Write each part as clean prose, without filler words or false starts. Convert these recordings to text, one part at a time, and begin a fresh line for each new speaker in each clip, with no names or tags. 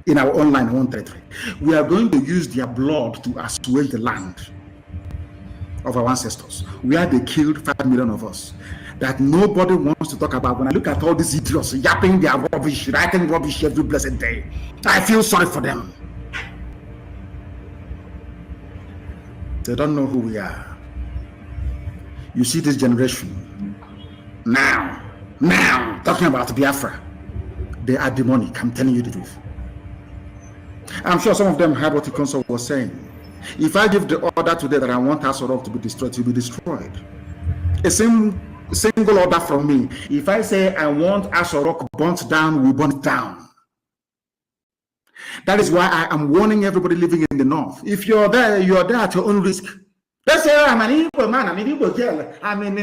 in our own land, own territory. We are going to use their blood to assuage the land of our ancestors, where they killed 5 million of us, that nobody wants to talk about. When I look at all these idiots yapping their rubbish, writing rubbish every blessed day, I feel sorry for them. They don't know who we are. You see this generation now talking about Biafra. They are demonic. I'm telling you the truth. I'm sure some of them heard what the council was saying. If I give the order today that I want Asorok to be destroyed, to be destroyed. A single order from me. If I say I want Asorok burnt down, we burn it down. That is why I am warning everybody living in the north. If you're there at your own risk. Let's say I'm an Igbo man, I'm an Igbo girl, I'm in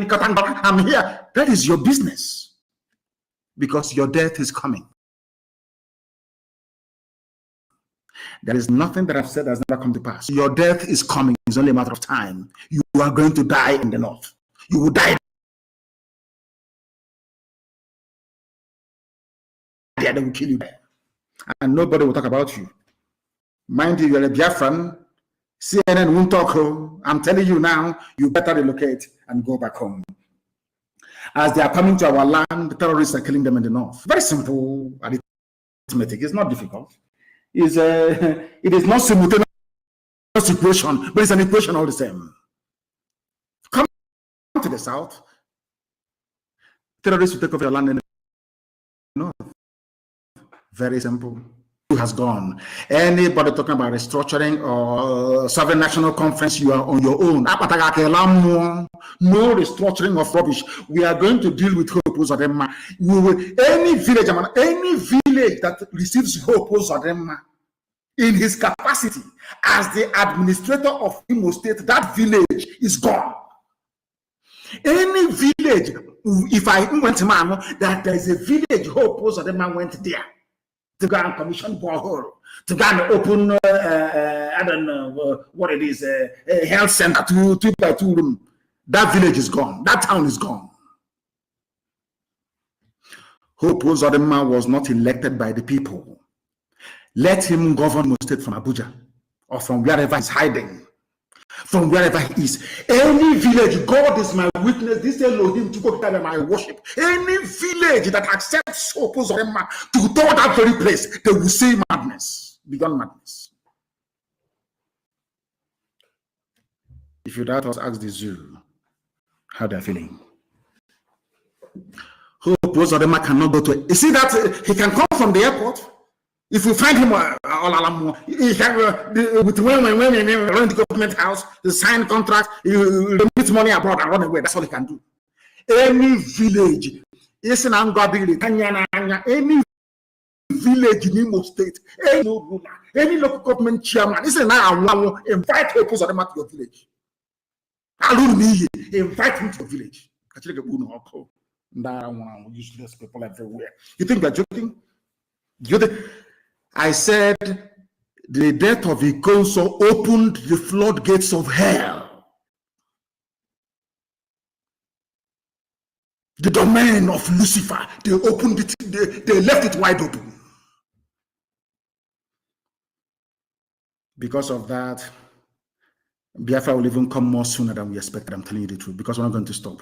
Katanga, I'm here. That is your business. Because your death is coming. There is nothing that I've said that has never come to pass. Your death is coming. It's only a matter of time. You are going to die in the north. You will die there. They will kill you there. And nobody will talk about you. Mind you, you're a Biafran. CNN won't talk. I'm telling you now, you better relocate and go back home. As they are coming to our land, the terrorists are killing them in the north. Very simple arithmetic. It's not difficult. It is not simultaneous equation, but it's an equation all the same. Come to the south, terrorists will take over your land in the north. Very simple. Who has gone? Anybody talking about restructuring or sovereign national conference, you are on your own. No restructuring of rubbish. We are going to deal with Hope Uzodinma. Any village that receives Hope Uzodinma in his capacity as the administrator of Imo State, that village is gone. Any village, if I went to Mamo, that there is a village Hope Uzodinma went there to go and commission borehole, to go and open, I don't know what it is, a health center, 2x2 room. That village is gone. That town is gone. Hope Uzodinma was not elected by the people. Let him govern the state from Abuja or from wherever he's hiding, from wherever he is. Any village, God is my witness, this Elohim to go to my worship. Any village that accepts Hope Uzodinma to go to that very place, they will see madness, beyond madness. If you doubt us, ask the zoo how they're feeling. Hope Uzodinma cannot go to. You see that he can come from the airport. If you find him he can with when run the government house, the sign contract, you remit money abroad and run away. That's all he can do. Any village, any village in Imo State, any local government chairman, invite Hope Uzodinma to your village. Invite him to your village. Useless people everywhere. You think they're joking? I said the death of Ikonso opened the floodgates of hell. The domain of Lucifer, they opened it, they left it wide open. Because of that, Biafra will even come more sooner than we expected. I'm telling you the truth, because we're not going to stop.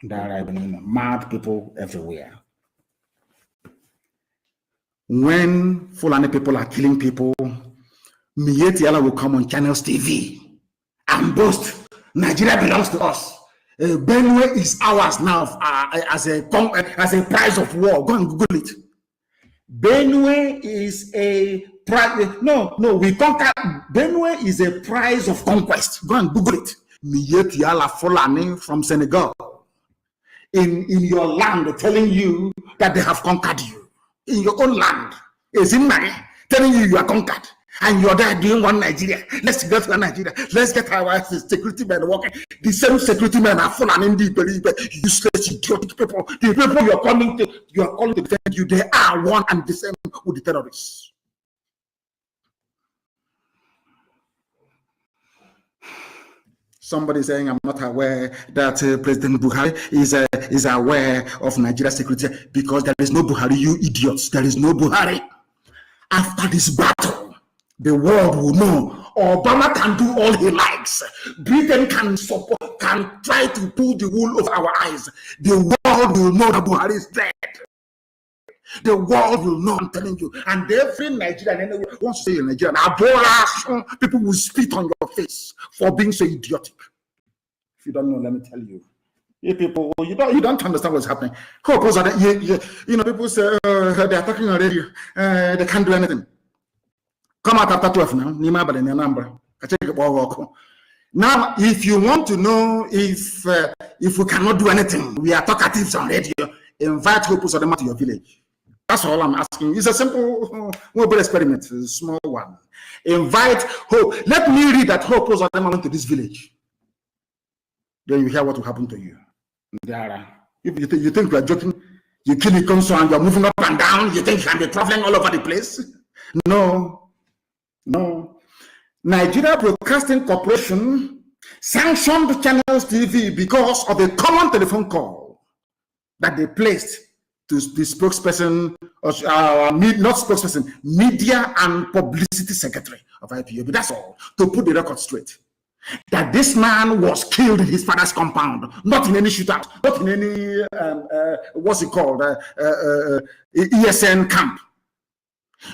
There are mad people everywhere. When Fulani people are killing people, Miyetti Allah will come on Channels TV and boast, Nigeria belongs to us. Benue is ours now as a prize of war. Go and Google it. Benue is a prize. We conquer. Benue is a prize of conquest. Go and Google it. Miyetti Allah Fulani from Senegal in your land telling you that they have conquered you. In your own land, is in money, telling you are conquered, and you're there doing one Nigeria. Let's get to Nigeria. Let's get our security men working. The same security men are full and useless, idiotic people. The people you are calling to defend you, they are one and the same with the terrorists. Somebody saying, I'm not aware that President Buhari is aware of Nigeria's security, because there is no Buhari, you idiots. There is no Buhari. After this battle, the world will know Obama can do all he likes. Britain can try to pull the wool over our eyes. The world will know that Buhari is dead. The world will know, I'm telling you. And every Nigerian anyway wants to say you're Nigerian. People will spit on your face for being so idiotic. If you don't know, let me tell you. You people, you don't understand what's happening. People say they are talking on radio. They can't do anything. Come out after 12 now. Now, if you want to know if we cannot do anything, we are talkatives on radio, invite Hope Uzodinma to your village. That's all I'm asking. It's a simple mobile experiment, a small one. Invite Hope. Let me read that Hope Uzodinma went to this village. Then you hear what will happen to you. If you think we are joking, you kill the console and you're moving up and down, you think you can be traveling all over the place? No. Nigeria Broadcasting Corporation sanctioned Channels TV because of a common telephone call that they placed to the spokesperson, not spokesperson, media and publicity secretary of IPOB. That's all, to put the record straight. That this man was killed in his father's compound, not in any shootout, not in any, what's it called, ESN camp.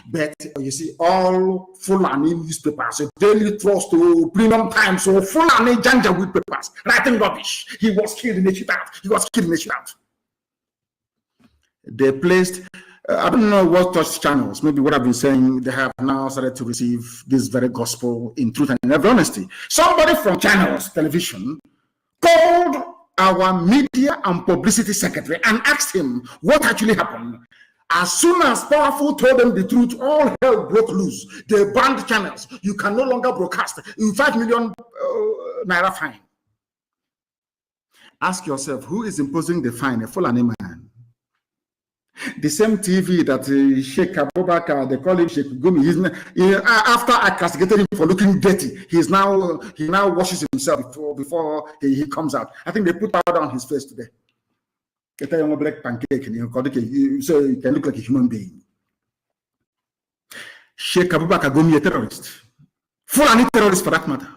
But you see, all Fulani newspapers, Daily Trust, Premium Times, so Fulani Janjaweed papers, writing rubbish. He was killed in a shootout. They placed, I don't know what touch channels, maybe what I've been saying, they have now started to receive this very gospel in truth and in every honesty. Somebody from Channels Television called our media and publicity secretary and asked him what actually happened. As soon as Powerful told them the truth, all hell broke loose. They banned Channels. You can no longer broadcast. 5 million naira fine. Ask yourself, who is imposing the fine? A Fulani man. The same TV that Sheikh Abubakar, they call him Sheikh Gumi, after I castigated him for looking dirty, he now washes himself before he comes out. I think they put powder on his face today. Black pancake, so you can look like a human being. Sheikh Abubakar Gumi, a terrorist, Fulani terrorist for that matter,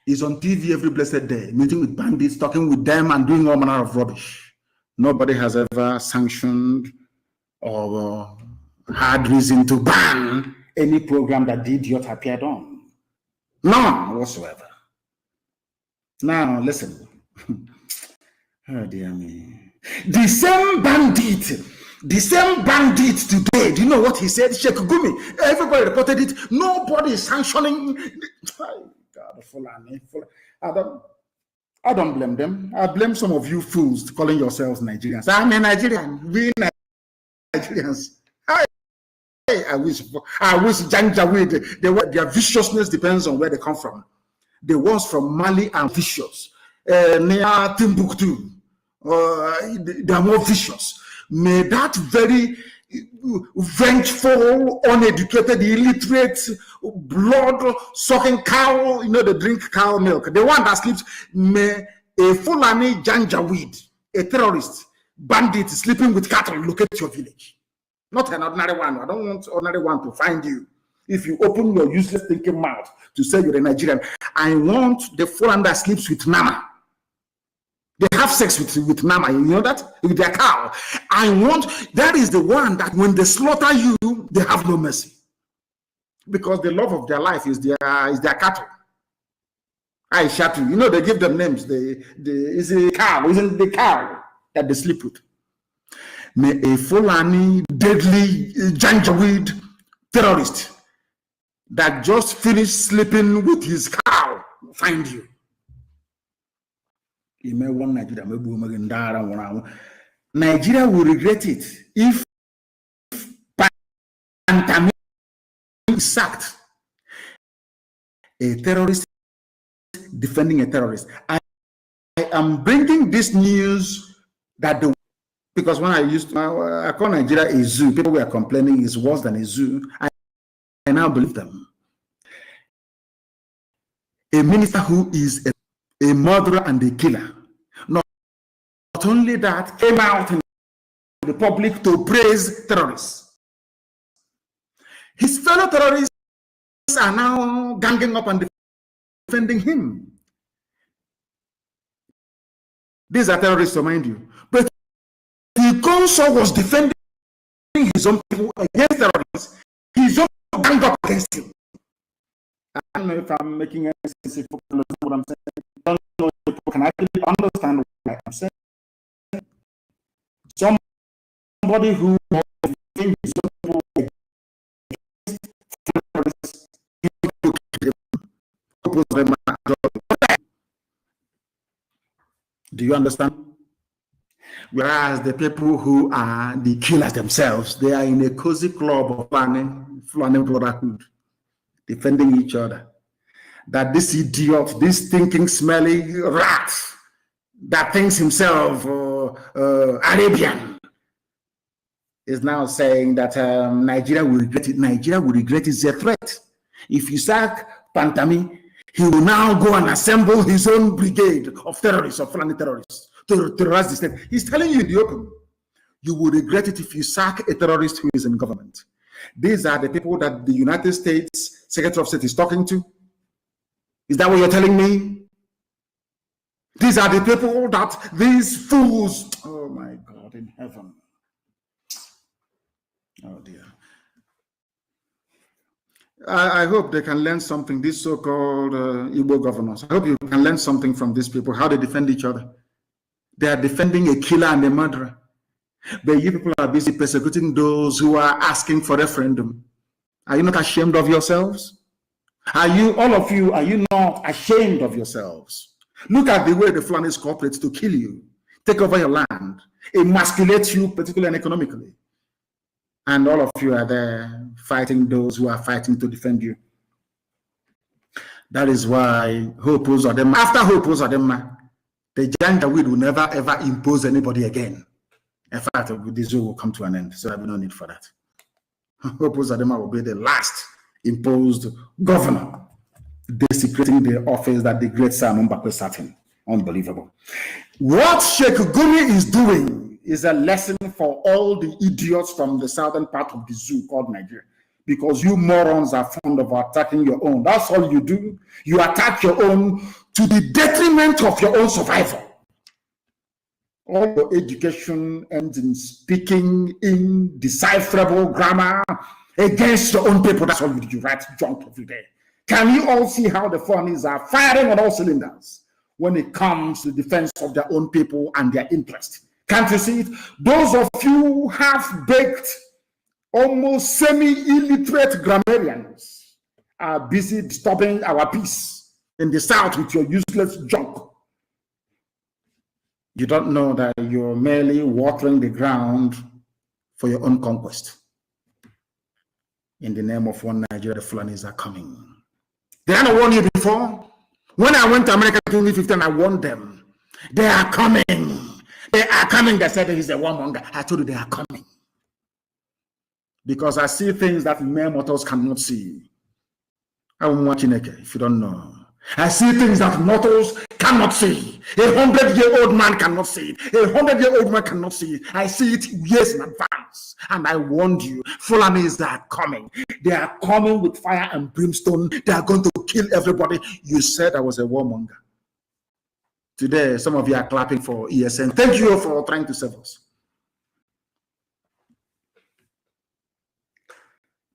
is on TV every blessed day, meeting with bandits, talking with them, and doing all manner of rubbish. Nobody has ever sanctioned or had reason to ban any program that the idiot appeared on. None whatsoever. Now, listen. Oh, dear me. The same bandit today, do you know what he said? Sheikh Gumi, everybody reported it. Nobody is sanctioning. God, Fulani. I don't blame them. I blame some of you fools calling yourselves Nigerians. I'm a Nigerian. We Nigerians. I wish Janjaweed, their viciousness depends on where they come from. The ones from Mali are vicious. Near Timbuktu, they are more vicious. May that very vengeful, uneducated, illiterate, blood-sucking cow, they drink cow milk, the one that sleeps, may a Fulani Janjaweed, a terrorist, bandit sleeping with cattle, locate your village. Not an ordinary one. I don't want ordinary one to find you. If you open your useless thinking mouth to say you're a Nigerian, I want the Fulani that sleeps with Nama. They have sex with Nama, you know that? With their cow. That is the one that when they slaughter you, they have no mercy. Because the love of their life is their cattle. I shot you. They give them names. It's a cow. Isn't the cow that they sleep with? May a Fulani, deadly, Janjaweed terrorist that just finished sleeping with his cow find you. Nigeria will regret it if Pantami is sacked. A terrorist defending a terrorist. I am bringing this news that because when I call Nigeria a zoo, people were complaining it's worse than a zoo. I now believe them. A minister who is a murderer and a killer. Not only that, came out in the public to praise terrorists. His fellow terrorists are now ganging up and defending him. These are terrorists, to mind you. But he also was defending his own people against terrorists. He's also ganged up against him. I don't know if I'm making any sense if people understand what I'm saying. I don't know if people can actually understand what I'm saying. Somebody who thinks his own people against terrorists, do you understand? Whereas the people who are the killers themselves, they are in a cozy club of Fulani brotherhood, defending each other. That this idiot, this thinking, smelly rat that thinks himself Arabian is now saying that Nigeria will regret it. Nigeria will regret it. It's a threat. If you sack Pantami, he will now go and assemble his own brigade of terrorists, of Fulani terrorists, to terrorize the state. He's telling you in the open, you will regret it if you sack a terrorist who is in government. These are the people that the United States Secretary of State is talking to. Is that what you're telling me? These are the people that these fools, oh my God in heaven. Oh dear. I hope they can learn something, these so-called Igbo governors. I hope you can learn something from these people, how they defend each other. They are defending a killer and a murderer. But you people are busy persecuting those who are asking for referendum. Are you not ashamed of yourselves? Are you, all of you, are you not ashamed of yourselves? Look at the way the Fulanis cooperate to kill you, take over your land, emasculate you, particularly and economically. And all of you are there fighting those who are fighting to defend you. That is why Hope Uzodinma, after Hope Uzodinma, the Janjaweed will never ever impose anybody again. In fact, this will come to an end, so I have no need for that. Hope Uzodinma will be the last imposed governor, desecrating the office that the great Simon Mbakwe sat in. Unbelievable. What Sheikh Gumi is doing is a lesson for all the idiots from the southern part of the zoo called Nigeria. Because you morons are fond of attacking your own. That's all you do. You attack your own to the detriment of your own survival. All your education ends in speaking indecipherable grammar against your own people. That's all you do. You write junk every day. Can you all see how the Fulanis are firing on all cylinders when it comes to the defense of their own people and their interest? Can't you see it? Those of you half-baked, almost semi-illiterate grammarians are busy disturbing our peace in the South with your useless junk. You don't know that you're merely watering the ground for your own conquest. In the name of one Nigeria, the Fulanis are coming. Did I not warn you before? When I went to America in 2015, I warned them. They are coming. They are coming. They said he's a warmonger. I told you they are coming. Because I see things that mere mortals cannot see. I'm watching it, if you don't know. I see things that mortals cannot see. A 100-year-old man cannot see it. A 100-year-old man cannot see it. I see it years in advance. And I warned you, Fulanis are coming. They are coming with fire and brimstone. They are going to kill everybody. You said I was a warmonger. Today, some of you are clapping for ESN. Thank you for trying to save us.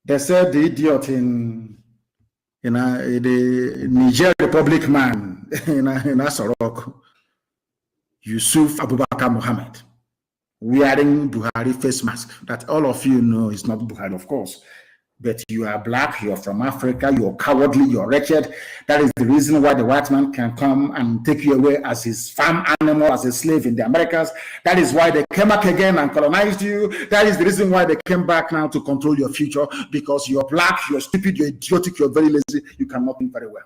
They said the idiot in the Niger Republic man in Asorok, Yusuf Abubakar Mohammed, wearing Buhari face mask. That all of you know is not Buhari, of course. But you are black, you're from Africa, you're cowardly, you're wretched. That is the reason why the white man can come and take you away as his farm animal, as a slave in the Americas. That is why they came back again and colonized you. That is the reason why they came back now to control your future, because you're black, you're stupid, you're idiotic, you're very lazy, you cannot think very well.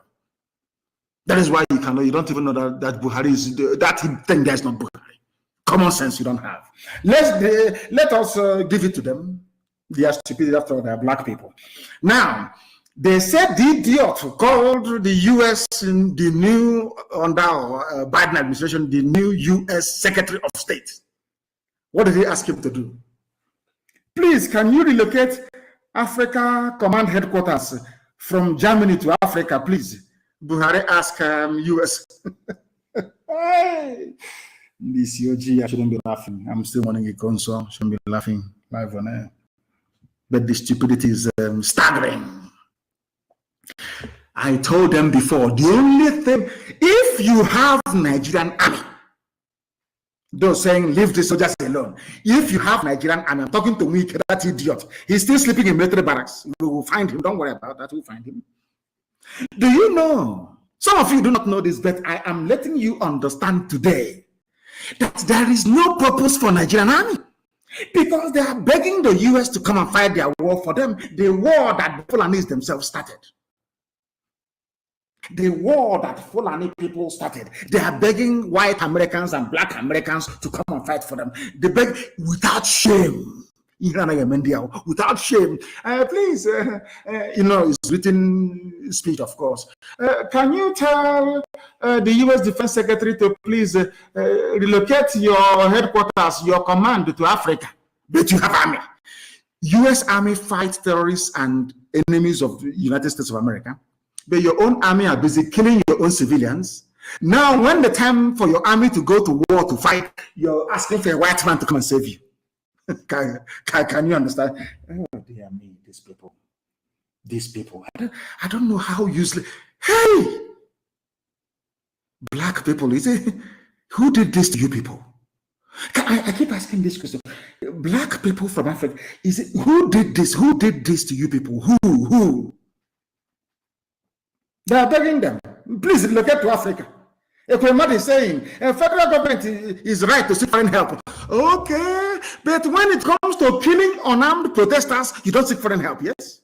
That is why you don't even know that Buhari is, that thing there is not Buhari. Common sense you don't have. Let us give it to them. They are stupid after all, they are black people. Now, They said the idiot called the U.S. in the new, under Biden administration, the new U.S. Secretary of State. What did he ask him to do? Please, can you relocate Africa Command Headquarters from Germany to Africa, please? Buhari asked U.S. Hey, this UG, I shouldn't be laughing. I'm still wanting a console. I shouldn't be laughing live on air. But the stupidity is staggering. I told them before, the only thing, if you have Nigerian army, those saying leave the soldiers alone. If you have Nigerian army, I'm talking to me, that idiot. He's still sleeping in military barracks. We will find him. Don't worry about that. We'll find him. Do you know? Some of you do not know this, but I am letting you understand today that there is no purpose for Nigerian army, because they are begging the US to come and fight their war for them, the war that the Fulanis themselves started. The war that Fulani people started. They are begging white Americans and black Americans to come and fight for them. They beg without shame. Without shame. Please, you know, it's written speech, of course. Can you tell the U.S. Defense Secretary to please relocate your headquarters, your command to Africa? But you have army. U.S. Army fights terrorists and enemies of the United States of America. But your own army are busy killing your own civilians. Now, when the time for your army to go to war to fight, you're asking for a white man to come and save you. Can you understand? Oh, dear me, these people. These people. I don't know how useless. Hey! Black people, is it? Who did this to you people? I keep asking this question. Black people from Africa, is it, who did this? Who did this to you people? Who? They are begging them, please relocate to Africa. Ekwemadi is saying, federal government is right to seek foreign help. Okay, but when it comes to killing unarmed protesters, you don't seek foreign help, yes?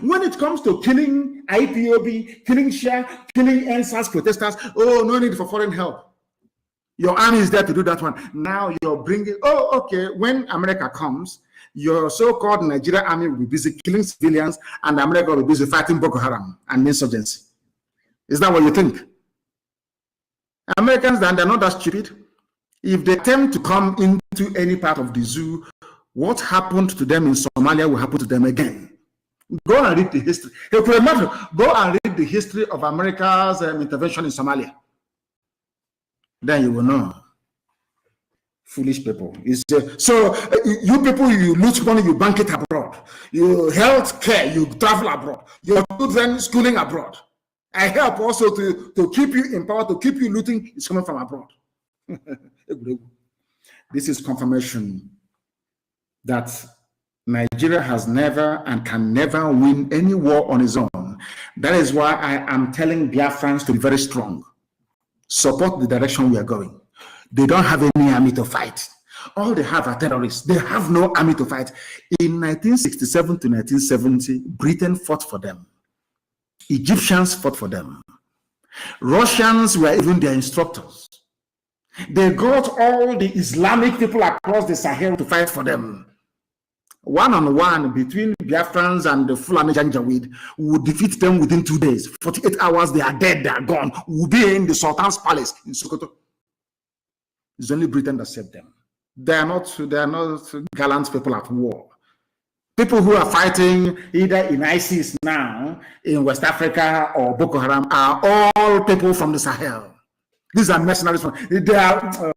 When it comes to killing IPOB, killing Shia, killing NSAS protesters, oh, no need for foreign help. Your army is there to do that one. Now you're bringing, oh, okay, when America comes, your so-called Nigerian army will be busy killing civilians, and America will be busy fighting Boko Haram and insurgency. Is that what you think? Americans, they're not that stupid. If they attempt to come into any part of the zoo, what happened to them in Somalia will happen to them again. Go and read the history. Go and read the history of America's intervention in Somalia. Then you will know. Foolish people. So you people, you loot money, you bank it abroad. You health care, you travel abroad. Your children schooling abroad. I help also to keep you in power, to keep you looting. It's coming from abroad. This is confirmation that Nigeria has never and can never win any war on its own. That is why I am telling Biafrans to be very strong. Support the direction we are going. They don't have any army to fight. All they have are terrorists. They have no army to fight. In 1967 to 1970, Britain fought for them. Egyptians fought for them. Russians were even their instructors. They got all the Islamic people across the Sahel to fight for them. One-on-one between Biafrans and the Fulani Janjaweed, we would defeat them within 2 days. 48 hours, they are dead, they are gone. We'll be in the Sultan's palace in Sokoto. It's only Britain that saved them. They are not gallant people at war. People who are fighting either in ISIS now, in West Africa, or Boko Haram are all people from the Sahel. These are mercenaries. They are...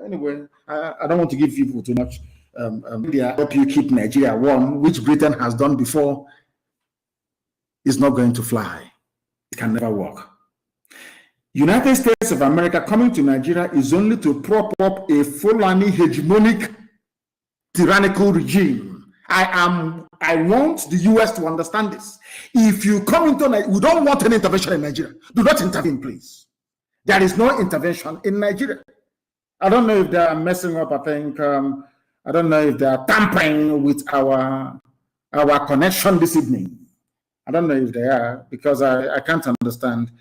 anyway, I don't want to give people too much. Media help you keep Nigeria warm, which Britain has done before. Is not going to fly. It can never work. United States of America coming to Nigeria is only to prop up a Fulani hegemonic tyrannical regime. I want the US to understand this. If you come into Nigeria, we don't want any intervention in Nigeria. Do not intervene, please. There is no intervention in Nigeria. I don't know if they are messing up. I think I don't know if they are tampering with our connection this evening. I don't know if they are, because I can't understand.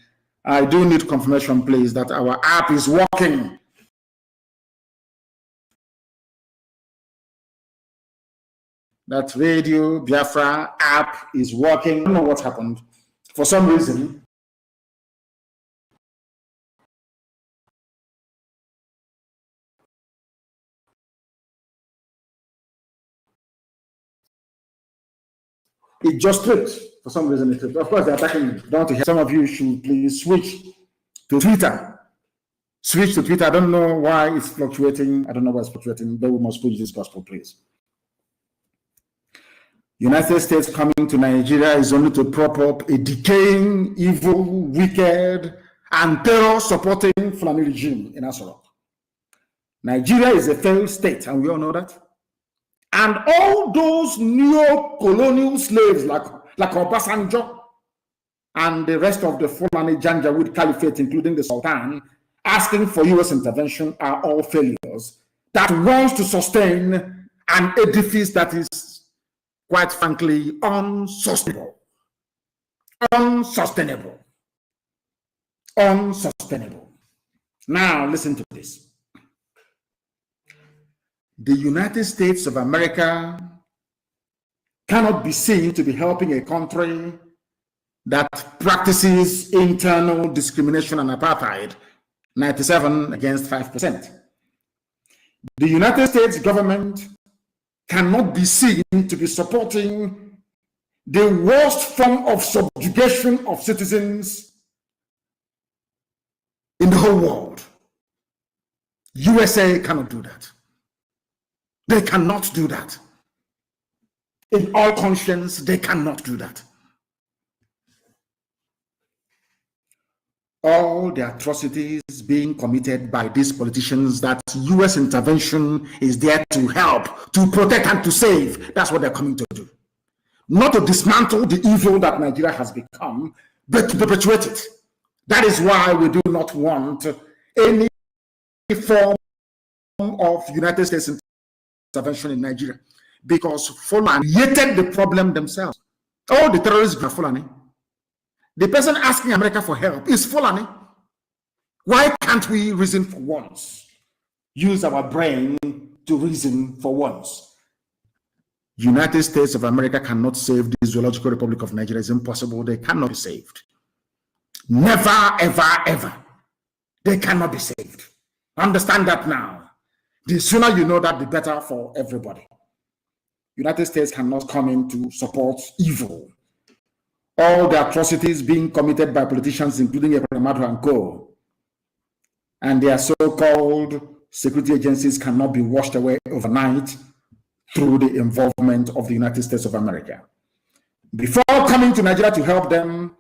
I do need confirmation, please, that our app is working. that Radio Biafra app is working. I don't know what happened. For some reason, it just tripped. For some reason, it tripped. Of course, they're attacking me. Don't hear. Some of you should please switch to Twitter. Switch to Twitter. I don't know why it's fluctuating. I don't know why it's fluctuating, but we must preach this gospel, please. United States coming to Nigeria is only to prop up a decaying, evil, wicked, and terror-supporting Fulani regime in Asarok. Nigeria is a failed state, and we all know that. And all those neo-colonial slaves like Obasanjo and the rest of the Fulani Janjaweed Caliphate, including the Sultan, asking for U.S. intervention are all failures that wants to sustain an edifice that is, quite frankly, unsustainable. Unsustainable. Unsustainable. Now, listen to this. The United States of America cannot be seen to be helping a country that practices internal discrimination and apartheid, 97 against 5%. The United States government cannot be seen to be supporting the worst form of subjugation of citizens in the whole world. USA cannot do that. They cannot do that. In all conscience, they cannot do that. All the atrocities being committed by these politicians that U.S. intervention is there to help, to protect, and to save. That's what they're coming to do. Not to dismantle the evil that Nigeria has become, but to perpetuate it. That is why we do not want any form of United States intervention in Nigeria, because Fulani created the problem themselves. All the terrorists are Fulani. The person asking America for help is Fulani. Why can't we reason for once? Use our brain to reason for once. United States of America cannot save the Zoological Republic of Nigeria. It's impossible. They cannot be saved. Never, ever, ever. They cannot be saved. Understand that now. The sooner you know that, the better for everybody. United States cannot come in to support evil. All the atrocities being committed by politicians, including Ekwemadu and Co., and their so-called security agencies cannot be washed away overnight through the involvement of the United States of America. Before coming to Nigeria to help them,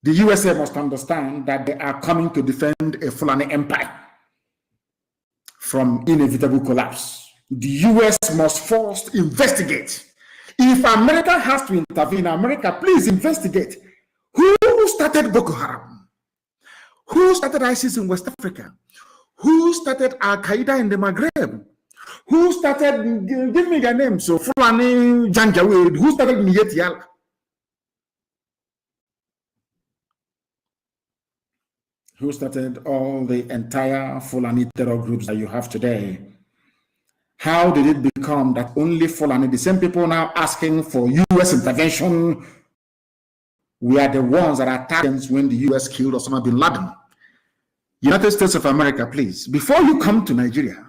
the USA must understand that they are coming to defend a Fulani empire from inevitable collapse. The US must first investigate. If America has to intervene, America, please investigate. Who started Boko Haram? Who started ISIS in West Africa? Who started Al-Qaeda in the Maghreb? Who started, give me their names, so Fulani Janjaweed, who started Miyetti Allah? Who started all the entire Fulani terror groups that you have today? How did it become that only Fulani, the same people now asking for U.S. intervention, we are the ones that attacked when the U.S. killed Osama bin Laden? United States of America, please, before you come to Nigeria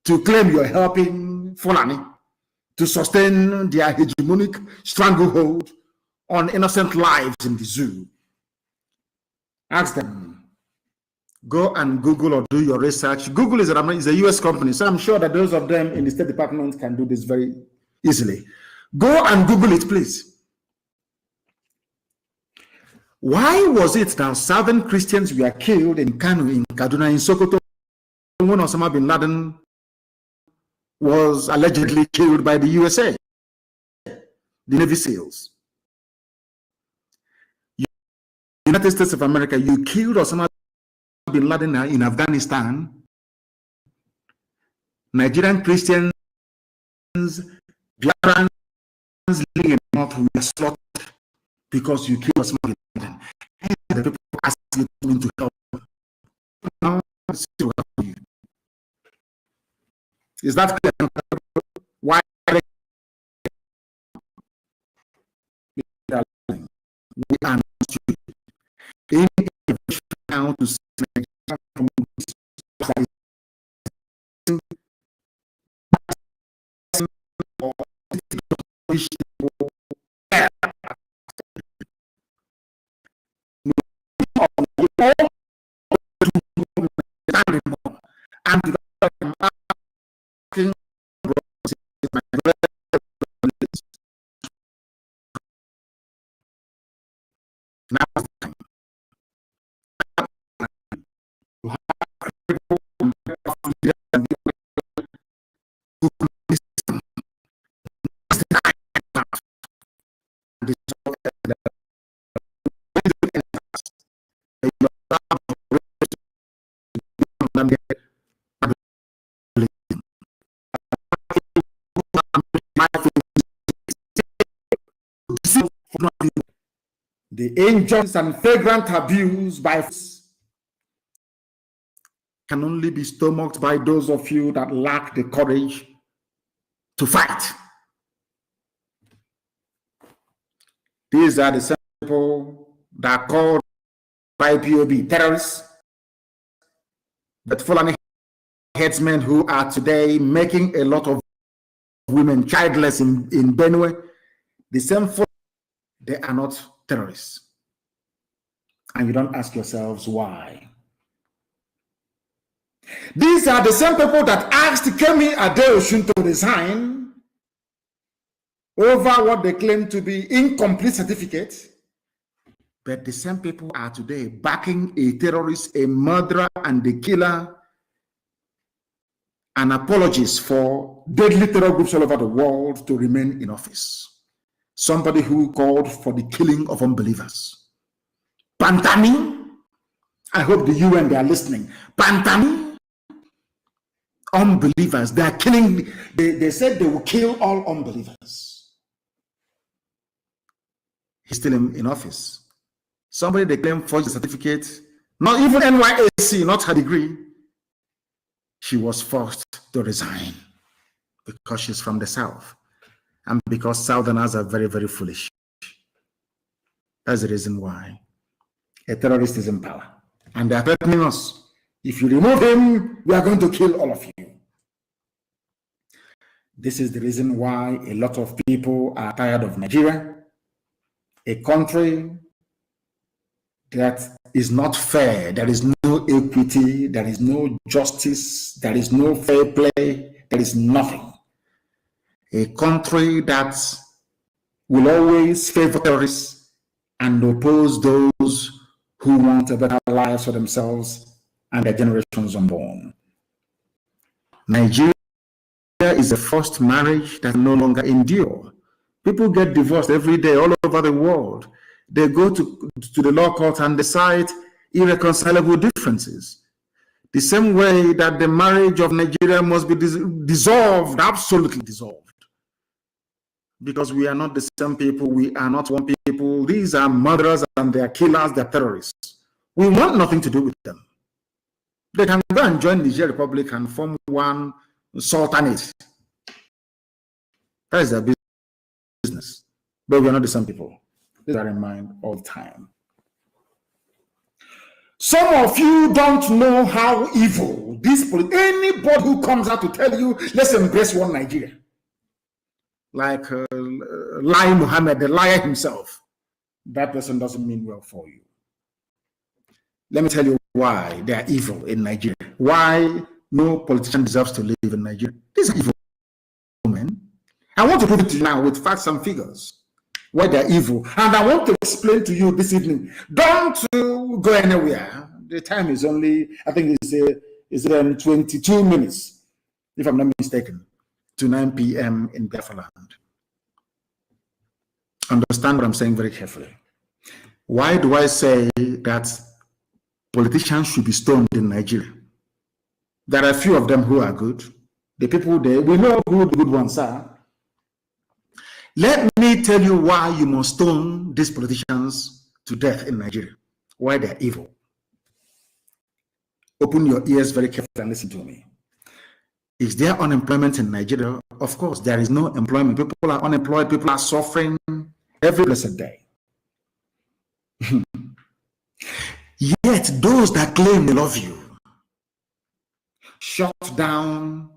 to claim you're helping Fulani to sustain their hegemonic stranglehold on innocent lives in the zoo, ask them. Go and Google or do your research. Google is a US company, so I'm sure that those of them in the State Department can do this very easily. Go and Google it, please. Why was it that Southern Christians were killed in Kano, in Kaduna, in Sokoto, when Osama bin Laden was allegedly killed by the USA, the Navy SEALs? United States of America, you killed Osama bin Laden in Afghanistan. Nigerian Christians, Biafrans living in the north were slaughtered because you killed Osama bin Laden. And the people asking you to help. Now, is that clear? Why Jewish people and the injustice and flagrant abuse by can only be stomached by those of you that lack the courage to fight. These are the same people that are called by POB terrorists, but Fulani headsmen who are today making a lot of women childless in Benue, the same Fulani, they are not terrorists. And you don't ask yourselves why. These are the same people that asked Kemi Adeosun to resign over what they claim to be incomplete certificate. But the same people are today backing a terrorist, a murderer, and a killer, and apologists for deadly terror groups all over the world to remain in office. Somebody who called for the killing of unbelievers. Pantami, I hope the UN, they are listening. Pantami, unbelievers, they are killing, they said they will kill all unbelievers. He's still in office. Somebody they claim forged the certificate, not even NYSC, not her degree. She was forced to resign because she's from the South and because Southerners are very, very foolish. That's the reason why a terrorist is in power. And they are threatening us. If you remove him, we are going to kill all of you. This is the reason why a lot of people are tired of Nigeria, a country that is not fair. There is no equity, there is no justice, there is no fair play, there is nothing. A country that will always favor terrorists and oppose those who want a better life for themselves and their generations unborn. Nigeria is the first marriage that no longer endure. People get divorced every day all over the world. They go to the law court and decide irreconcilable differences. The same way that the marriage of Nigeria must be dissolved, absolutely dissolved. Because we are not the same people, we are not one people. These are murderers and they are killers, they are terrorists. We want nothing to do with them. They can go and join the Niger Republic and form one sultanate. That is their business. But we are not the same people. Bear that in mind all the time. Some of you don't know how evil this anybody who comes out to tell you, let's embrace one Nigeria. Like Lai Muhammad, the liar himself. That person doesn't mean well for you. Let me tell you why they are evil in Nigeria. Why no politician deserves to live in Nigeria. These are evil men. I want to prove it to you now with facts and figures. Why they're evil. And I want to explain to you this evening. Don't go anywhere. The time is only, I think it's 22 minutes, if I'm not mistaken, to 9 p.m. in Biafra land. Understand what I'm saying very carefully. Why do I say that politicians should be stoned in Nigeria? There are a few of them who are good. The people there, we know who the good ones are. Let me tell you why you must stone these politicians to death in Nigeria. Why they're evil. Open your ears very carefully and listen to me. Is there unemployment in Nigeria? Of course, there is no employment. People are unemployed. People are suffering every blessed day. Yet those that claim they love you shut down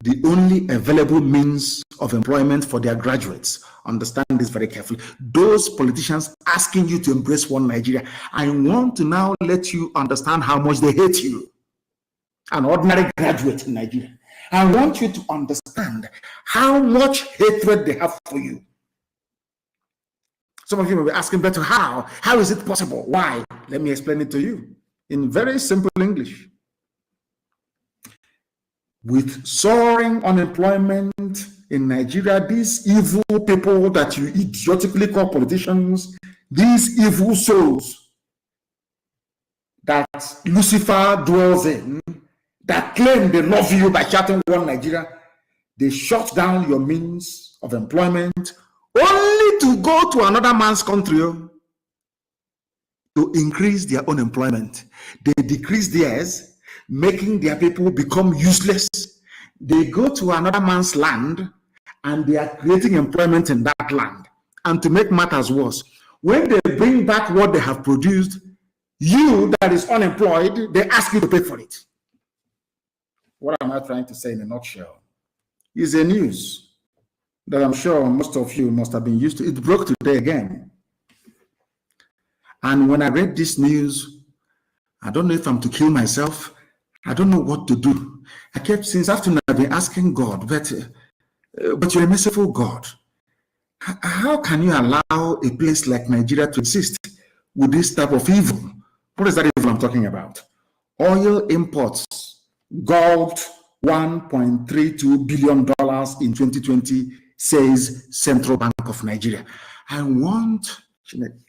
the only available means of employment for their graduates. Understand this very carefully. Those politicians asking you to embrace one Nigeria, I want to now let you understand how much they hate you. An ordinary graduate in Nigeria. I want you to understand how much hatred they have for you. Some of you may be asking, but how? How is it possible? Why? Let me explain it to you in very simple English. With soaring unemployment in Nigeria, these evil people that you idiotically call politicians, these evil souls that Lucifer dwells in, that claim they love you by shouting one Nigeria, they shut down your means of employment only to go to another man's country to increase their own employment. They decrease theirs, making their people become useless. They go to another man's land and they are creating employment in that land. And to make matters worse, when they bring back what they have produced, you that is unemployed, they ask you to pay for it. What am I trying to say in a nutshell? It's a news that I'm sure most of you must have been used to. It broke today again. And when I read this news, I don't know if I'm to kill myself. I don't know what to do. I kept, since afternoon, I've been asking God, but you're a merciful God. How can you allow a place like Nigeria to exist with this type of evil? What is that evil I'm talking about? Oil imports gulped $1.32 billion in 2020, says Central Bank of Nigeria. I want,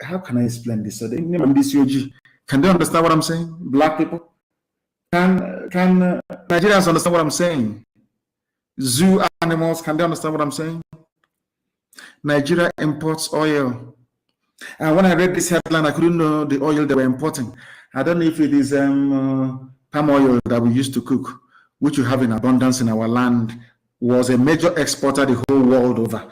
how can I explain this? So can they understand what I'm saying? Black people? Can Nigerians understand what I'm saying? Zoo animals, can they understand what I'm saying? Nigeria imports oil. And when I read this headline, I couldn't know the oil they were importing. I don't know if it is palm oil that we used to cook, which we have in abundance in our land, was a major exporter the whole world over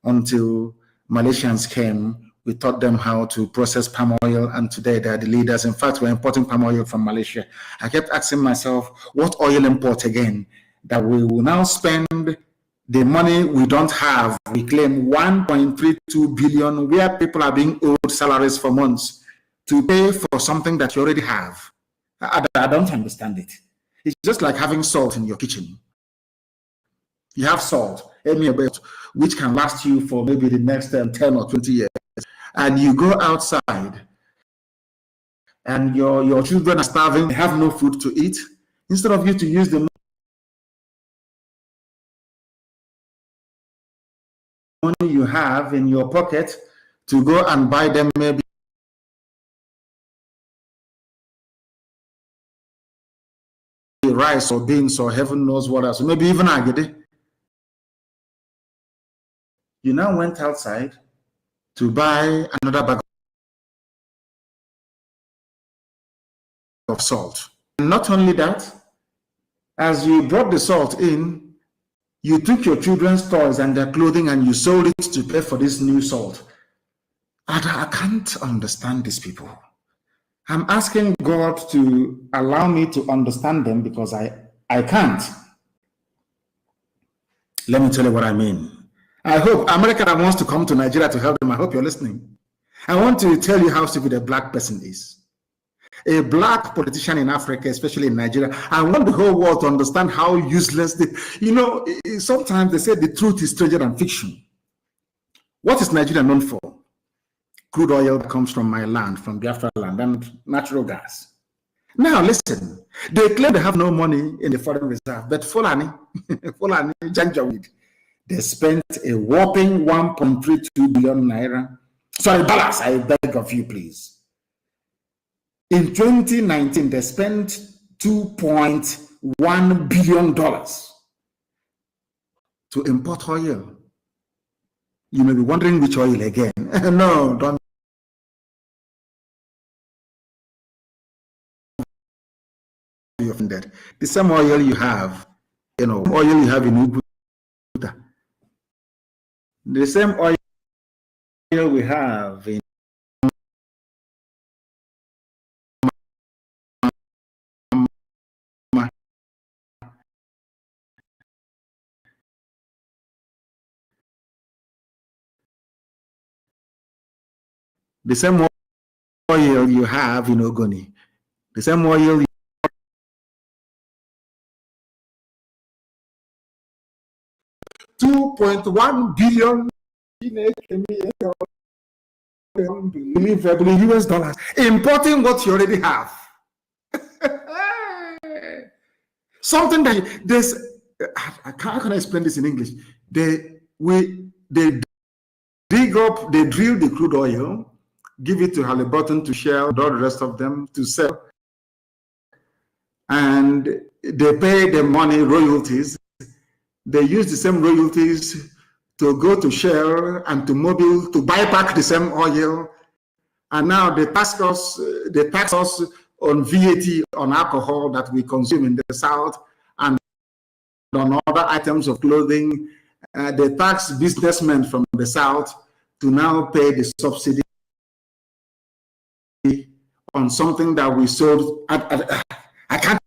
until Malaysians came. We taught them how to process palm oil, and today they are the leaders. In fact, we're importing palm oil from Malaysia. I kept asking myself, what oil import again that we will now spend the money we don't have? We claim 1.32 billion, where people are being owed salaries for months to pay for something that you already have. I don't understand it. It's just like having salt in your kitchen. You have salt, which can last you for maybe the next 10 or 20 years. And you go outside and your children are starving, they have no food to eat. Instead of you to use the money you have in your pocket to go and buy them maybe rice or beans or heaven knows what else, maybe even agede. You now went outside to buy another bag of salt. And not only that, as you brought the salt in, you took your children's toys and their clothing and you sold it to pay for this new salt. I can't understand these people. I'm asking God to allow me to understand them because I can't. Let me tell you what I mean. I hope America that wants to come to Nigeria to help them, I hope you're listening. I want to tell you how stupid a black person is. A black politician in Africa, especially in Nigeria. I want the whole world to understand how useless sometimes they say the truth is stranger than fiction. What is Nigeria known for? Crude oil that comes from my land, from Biafra land, and natural gas. Now listen, they claim they have no money in the foreign reserve, but Fulani, Janjaweed, they spent a whopping 1.32 billion naira. Sorry, dollars, I beg of you, please. In 2019, they spent $2.1 billion to import oil. You may be wondering which oil again. No, don't. Be offended. The same oil you have, oil you have in Ubuta. The same oil we have in the same oil you have in Ogoni, the same oil 2.1 billion US dollars, importing what you already have. Something that there's, how can I explain this in English? They dig up, they drill the crude oil, give it to Halliburton, to Shell, all the rest of them to sell, and they pay the money, royalties. They use the same royalties to go to Shell and to Mobil to buy back the same oil, and now they tax us on VAT on alcohol that we consume in the South and on other items of clothing. They tax businessmen from the South to now pay the subsidy on something that we sold. I can't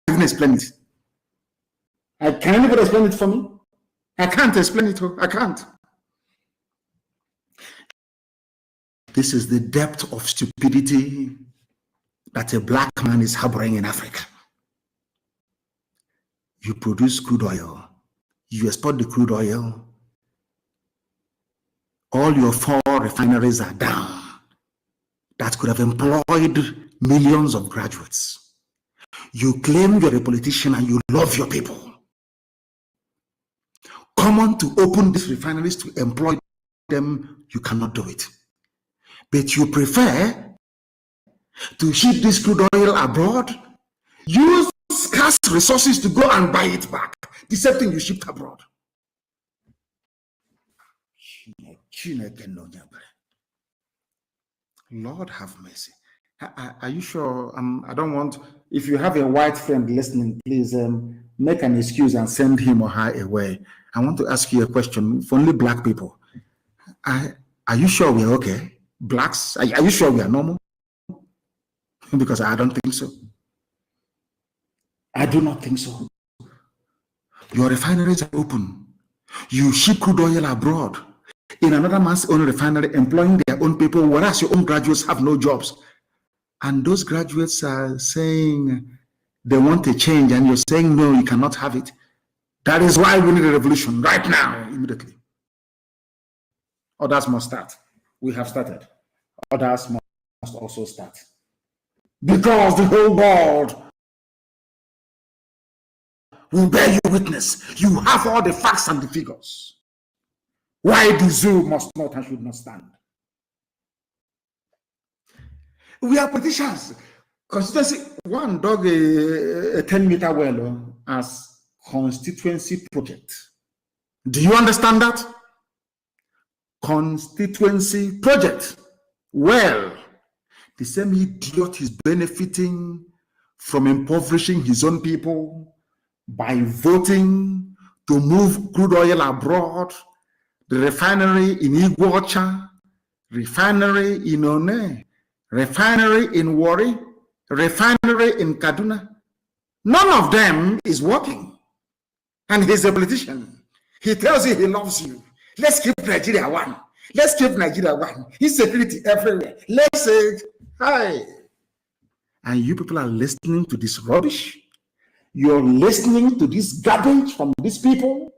even explain it. Can anybody explain it for me? I can't explain it. I can't. This is the depth of stupidity that a black man is harboring in Africa. You produce crude oil, you export the crude oil, all your 4 refineries are down. That could have employed millions of graduates. You claim you're a politician and you love your people. Come on to open these refineries to employ them, you cannot do it. But you prefer to ship this crude oil abroad, use scarce resources to go and buy it back. The same thing you shipped abroad. Lord have mercy. Are you sure? I don't want, if you have a white friend listening, please make an excuse and send him or her away. I want to ask you a question for only black people. Are you sure we're okay? Blacks, are you sure we are normal? Because I don't think so. I do not think so. Your refineries are open. You ship crude oil abroad in another man's own refinery, employing their own people, whereas your own graduates have no jobs. And those graduates are saying they want a change, and you're saying, no, you cannot have it. That is why we need a revolution right now, immediately. Others must start. We have started. Others must also start. Because the whole world will bear you witness. You have all the facts and the figures. Why the zoo must not and should not stand. We are politicians. Constituency, one dug a 10-meter well as constituency project. Do you understand that? Constituency project. Well, the same idiot is benefiting from impoverishing his own people by voting to move crude oil abroad. The refinery in Iguacha, refinery in One, refinery in Warri, refinery in Kaduna. None of them is working. And he's a politician. He tells you he loves you. Let's keep Nigeria one. Let's keep Nigeria one. Insecurity everywhere. Let's say hi. And you people are listening to this rubbish. You're listening to this garbage from these people.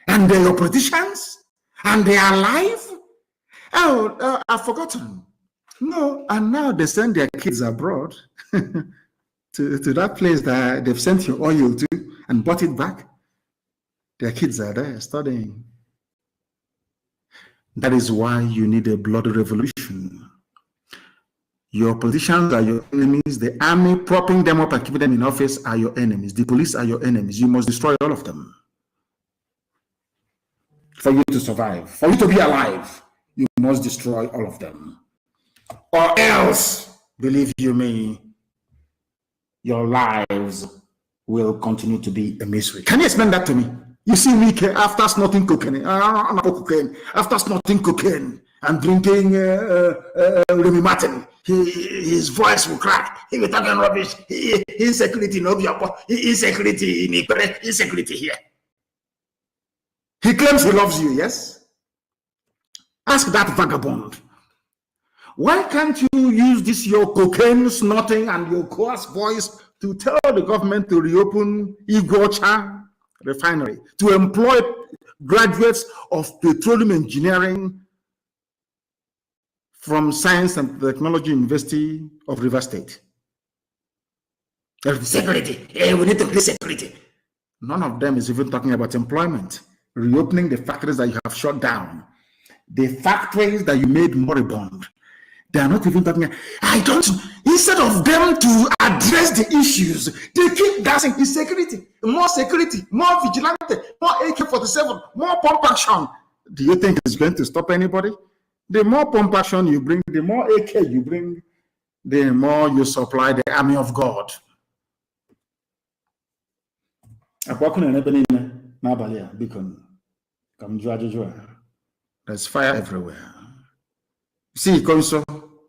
And they're your politicians. And they are alive. Oh, I've forgotten. No, and now they send their kids abroad to that place that they've sent your oil to and bought it back. Their kids are there studying. That is why you need a bloody revolution. Your politicians are your enemies. The army propping them up and keeping them in office are your enemies. The police are your enemies. You must destroy all of them for you to survive. For you to be alive, you must destroy all of them. Or else, believe you me, your lives will continue to be a mystery. Can you explain that to me? You see me after snorting cocaine, after snorting cocaine and drinking Remy Martin, his voice will crack. He will talking rubbish. Insecurity in Obiapo, insecurity in Ikere, insecurity here. He claims he loves you, yes? Ask that vagabond. Why can't you use this your cocaine snorting and your coarse voice to tell the government to reopen Igorcha refinery, to employ graduates of petroleum engineering from Science and Technology University of River State? Security. Hey, we need to increase security. None of them is even talking about employment, reopening the factories that you have shut down, the factories that you made moribund. They are not even talking. I don't. Instead of them to address the issues, they keep dancing. It's security, more vigilante, more AK-47, more pump action. Do you think it's going to stop anybody? The more pump action you bring, the more AK you bring, the more you supply the army of God. There's fire everywhere. See, Konso,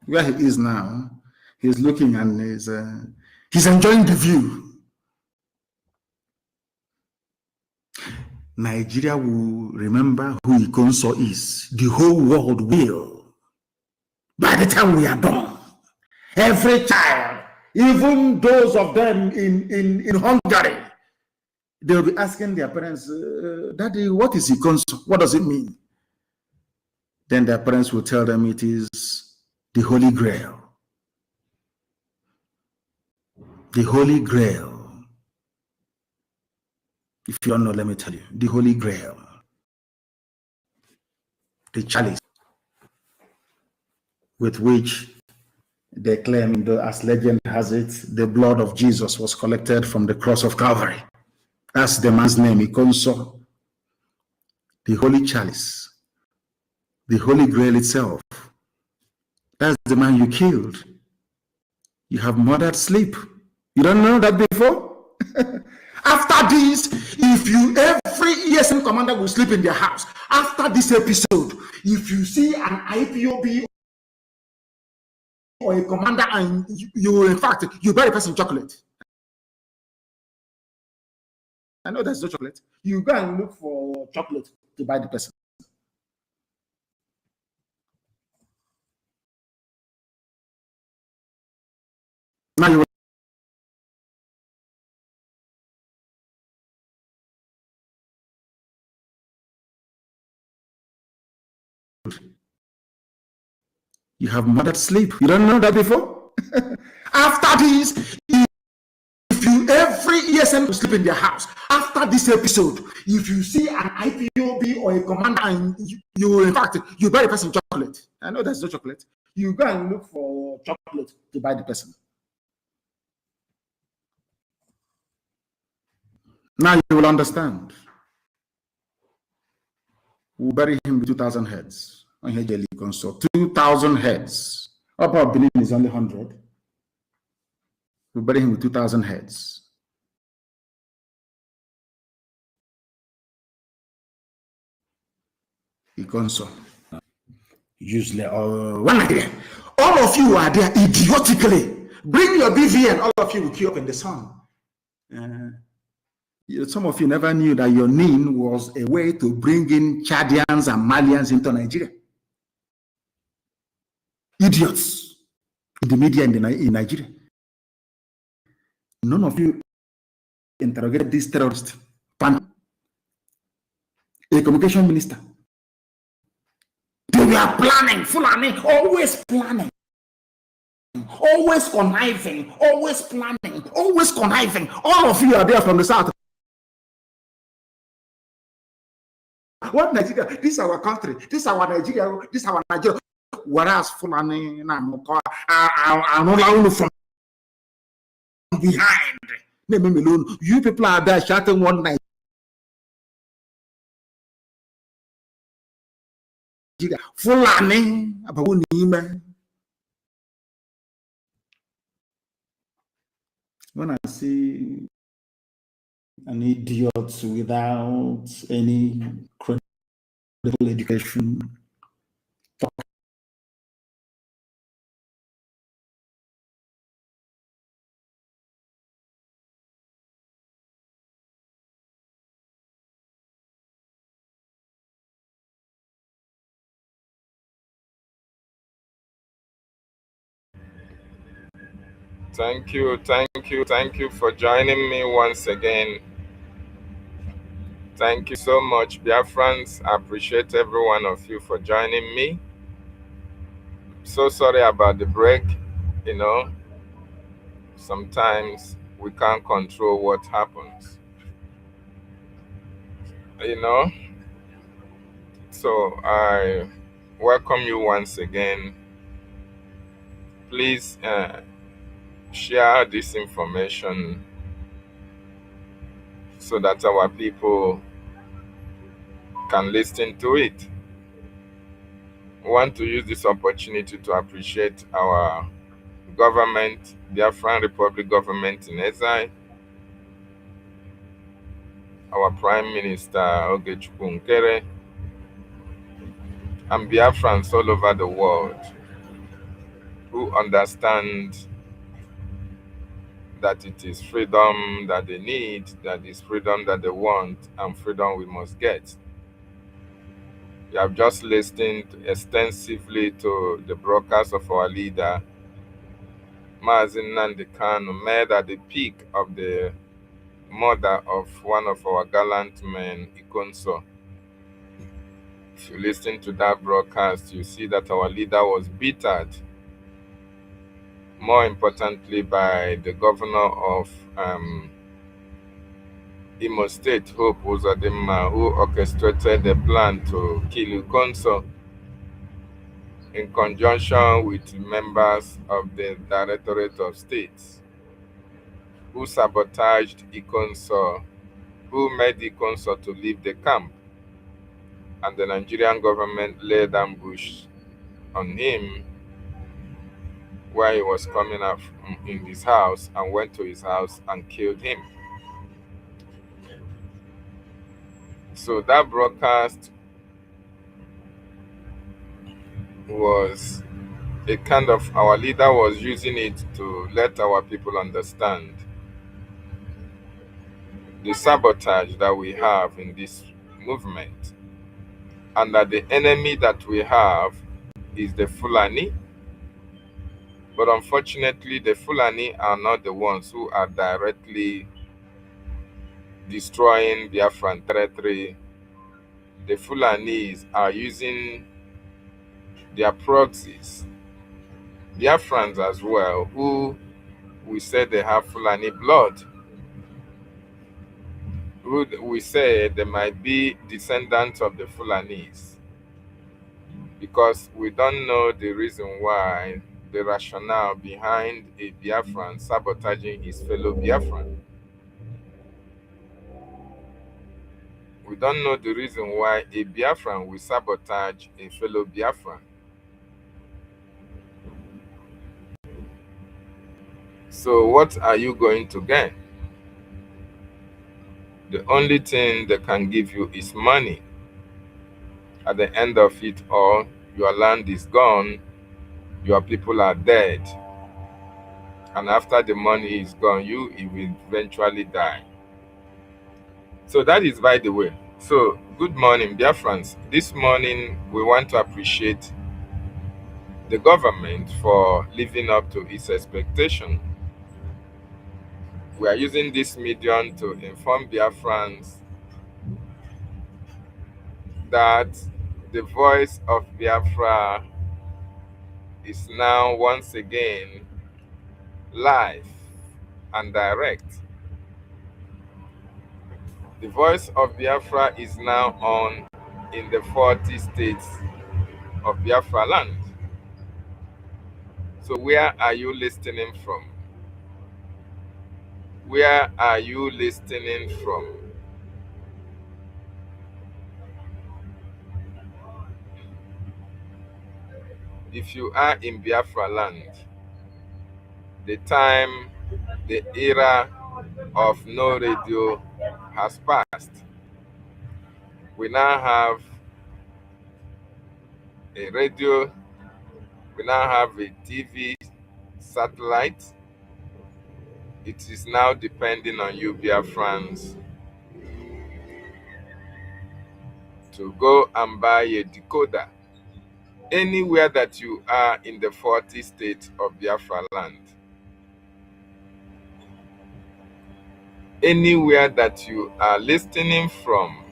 where he is now, he's looking and he's enjoying the view. Nigeria will remember who Konso is. The whole world will. By the time we are done, every child, even those of them in Hungary, they'll be asking their parents, Daddy, what is Konso? What does it mean? Then their parents will tell them it is the Holy Grail. The Holy Grail. If you don't know, let me tell you. The Holy Grail. The chalice with which they claim, as legend has it, the blood of Jesus was collected from the cross of Calvary. That's the man's name, Ikonso. The Holy Chalice. The Holy Grail itself. That's the man you killed. You have murdered sleep. You don't know that before? After this, if you, every ESM commander will sleep in their house. After this episode, if you see an IPOB or a commander and you in fact, you buy a person chocolate. I know there's no chocolate. You go and look for chocolate to buy the person. Now you have murdered sleep. You don't know that before? After this, if you, every ESM will sleep in their house. After this episode, if you see an IPOB or a commander and you in fact, you buy a person chocolate. I know there's no chocolate. You go and look for chocolate to buy the person. Now you will understand. We'll bury him with 2,000 heads. 2,000 heads. Upper Benin is only 100. We'll bury him with 2,000 heads. Ikonso. Usually, all of you are there idiotically. Bring your BVN, all of you will queue up in the sun. Some of you never knew that your name was a way to bring in Chadians and Malians into Nigeria. Idiots in the media in Nigeria. None of you interrogated this terrorist. A communication minister. They were planning, Fulani, always planning. Always conniving, always planning, always conniving. All of you are there from the south. What Nigeria? This is our country. This is our Nigeria. This is our Nigeria. Whereas Fulani from behind. You people are there shouting one night. Fulani when I see an idiot without any credible education
Thank you for joining me once again. Thank you so much, Biafrans. I appreciate every one of you for joining me. So sorry about the break. You know, sometimes we can't control what happens. You know, so I welcome you once again. Please share this information so that our people can listen to it. I want to use this opportunity to appreciate our government, Biafran Republic government in exile, our Prime Minister Ogechukwu Nkere, and Biafrans all over the world who understand that it is freedom that they need, that is freedom that they want, and freedom we must get. We have just listened extensively to the broadcast of our leader, Maazin Nnamdi Kanu, made at the peak of the murder of one of our gallant men, Ikonso. If you listen to that broadcast, you see that our leader was bittered, more importantly, by the governor of Imo State, Hope Uzodimma, who orchestrated the plan to kill Ikonso in conjunction with members of the Directorate of States, who sabotaged Ikonso, who made Ikonso to leave the camp, and the Nigerian government laid ambush on him while he was coming up in his house, and went to his house and killed him. So that broadcast was a kind of, our leader was using it to let our people understand the sabotage that we have in this movement, and that the enemy that we have is the Fulani. But unfortunately, the Fulani are not the ones who are directly destroying Biafran territory. The Fulanis are using their proxies, Biafrans as well, who we say they have Fulani blood, who we say they might be descendants of the Fulanis, because we don't know the reason why, the rationale behind a Biafran sabotaging his fellow Biafran. We don't know the reason why a Biafran will sabotage a fellow Biafran. So what are you going to gain? The only thing they can give you is money. At the end of it all, your land is gone, your people are dead. And after the money is gone, you will eventually die. So that is by the way. So good morning, Biafrans. This morning we want to appreciate the government for living up to its expectation. We are using this medium to inform Biafrans that the voice of Biafra is now once again live and direct. The voice of Biafra is now on in the 40 states of Biafra land. So where are you listening from? Where are you listening from? If you are in Biafra land, the time, the era of no radio has passed. We now have a radio, we now have a TV, satellite. It is now depending on you, Biafrans, to go and buy a decoder anywhere that you are in the 40 states of Biafra land. anywhere that you are listening from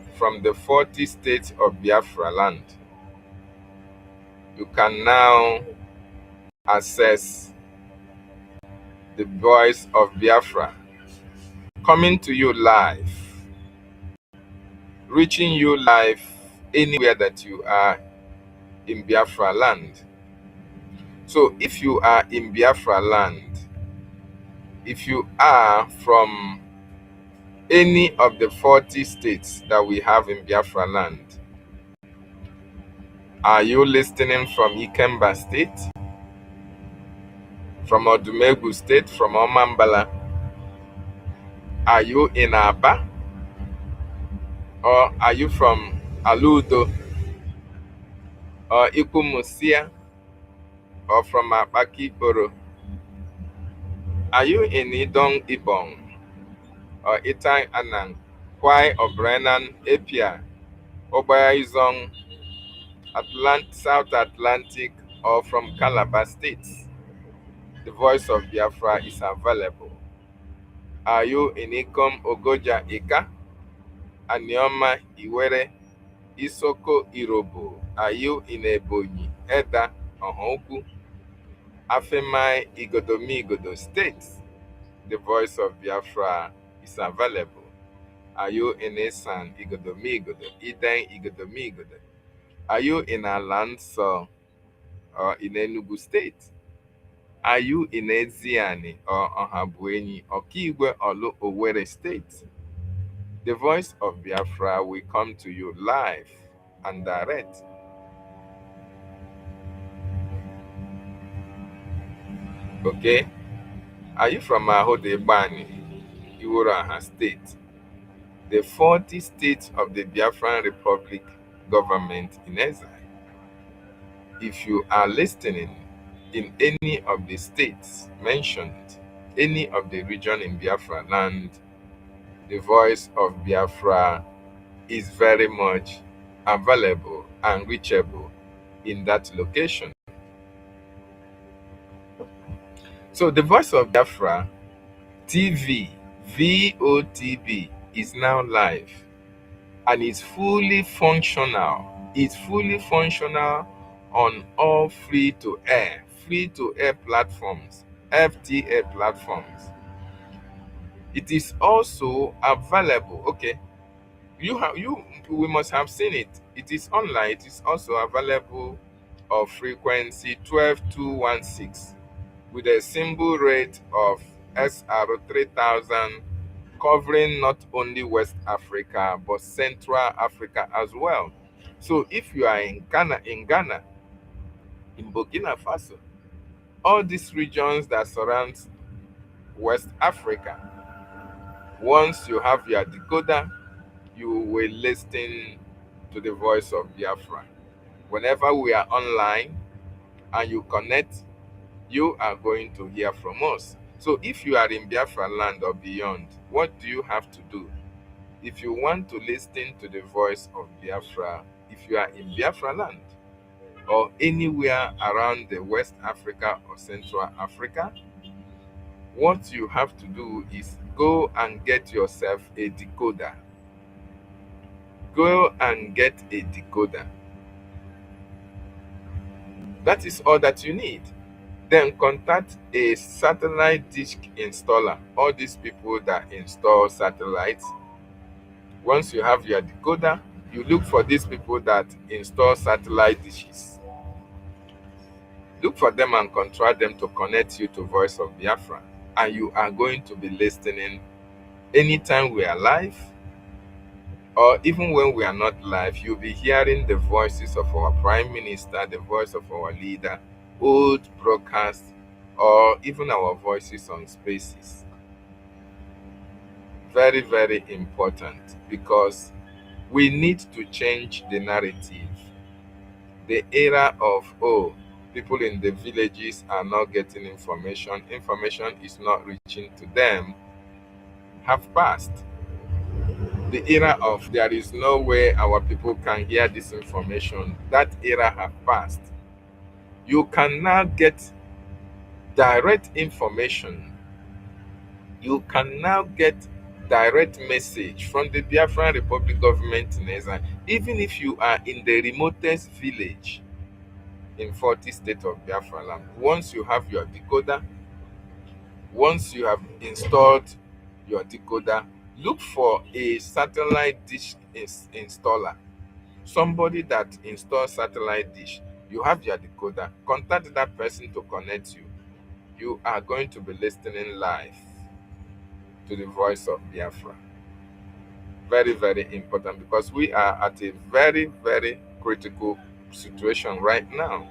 the 40 states of Biafra land, you can now access the voice of Biafra coming to you live, reaching you live anywhere that you are in Biafra land. So if you are in Biafra land, if you are from any of the 40 states that we have in Biafra land, are you listening from Ikemba state, from Odumegu state, from Omambala? Are you in Aba? Or are you from Aludo or Ikumusia or from Abakiboro? Are you in Idong Ibong or Itang Anang, Kwai or Brennan, Epia, Obaya Izong, South Atlantic, or from Calabar states? The voice of Biafra is available. Are you in Ikom Ogoja Ika, Anioma Iwere, Isoko Irobo? Are you in Ebonyi, Eda, Ohoku, Afemai, Igodomigodo states? The voice of Biafra is available. Are you in Esan, Igodomigodo, Iden, Igodomigodo? Are you in Alanso or in Enugu state? Are you in Eziani or Ohabueni or Kigwe or Owerri state? The voice of Biafra will come to you live and direct. Okay? Are you from Ahodebani, Iwuraha state? The 40 states of the Biafran Republic government in exile. If you are listening in any of the states mentioned, any of the region in Biafra land, the voice of Biafra is very much available and reachable in that location. So the voice of Biafra TV, VOTB, is now live and is fully functional. It's fully functional on all free-to-air platforms, FTA platforms. It is also available. Okay, we must have seen it. It is online. It is also available of frequency 12216 with a symbol rate of SR 3000, covering not only West Africa but Central Africa as well. So if you are in Ghana, in Burkina Faso, all these regions that surround West Africa, once you have your decoder, you will listen to the voice of Biafra. Whenever we are online and you connect, you are going to hear from us. So if you are in Biafra land or beyond, what do you have to do? If you want to listen to the voice of Biafra, if you are in Biafra land or anywhere around the West Africa or Central Africa, what you have to do is go and get yourself a decoder. Go and get a decoder. That is all that you need. Then contact a satellite dish installer. All these people that install satellites. Once you have your decoder, you look for these people that install satellite dishes. Look for them and contract them to connect you to Voice of Biafra. And you are going to be listening anytime we are live, or even when we are not live. You'll be hearing the voices of our Prime Minister, the voice of our leader, old broadcasts, or even our voices on spaces. Very, very important, because we need to change the narrative. The era of, oh, people in the villages are not getting information is not reaching to them, have passed. The era of there is no way our people can hear this information, that era have passed. You can now get direct information. You can now get direct message from the Biafran Republic government in exile, even if you are in the remotest village in 40 states of Biafra land. Once you have your decoder, once you have installed your decoder, look for a satellite dish installer, somebody that installs satellite dish. You have your decoder, contact that person to connect you. You are going to be listening live to the voice of Biafra. Very, very important, because we are at a very, very critical situation right now.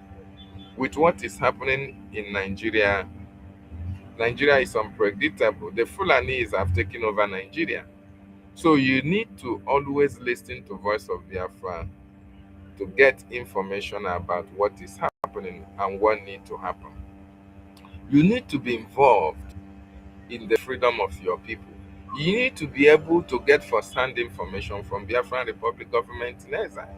With what is happening in Nigeria, Nigeria is unpredictable. The Fulanis have taken over Nigeria. So you need to always listen to voice of Biafra to get information about what is happening and what needs to happen. You need to be involved in the freedom of your people. You need to be able to get first-hand information from Biafran Republic government in exile.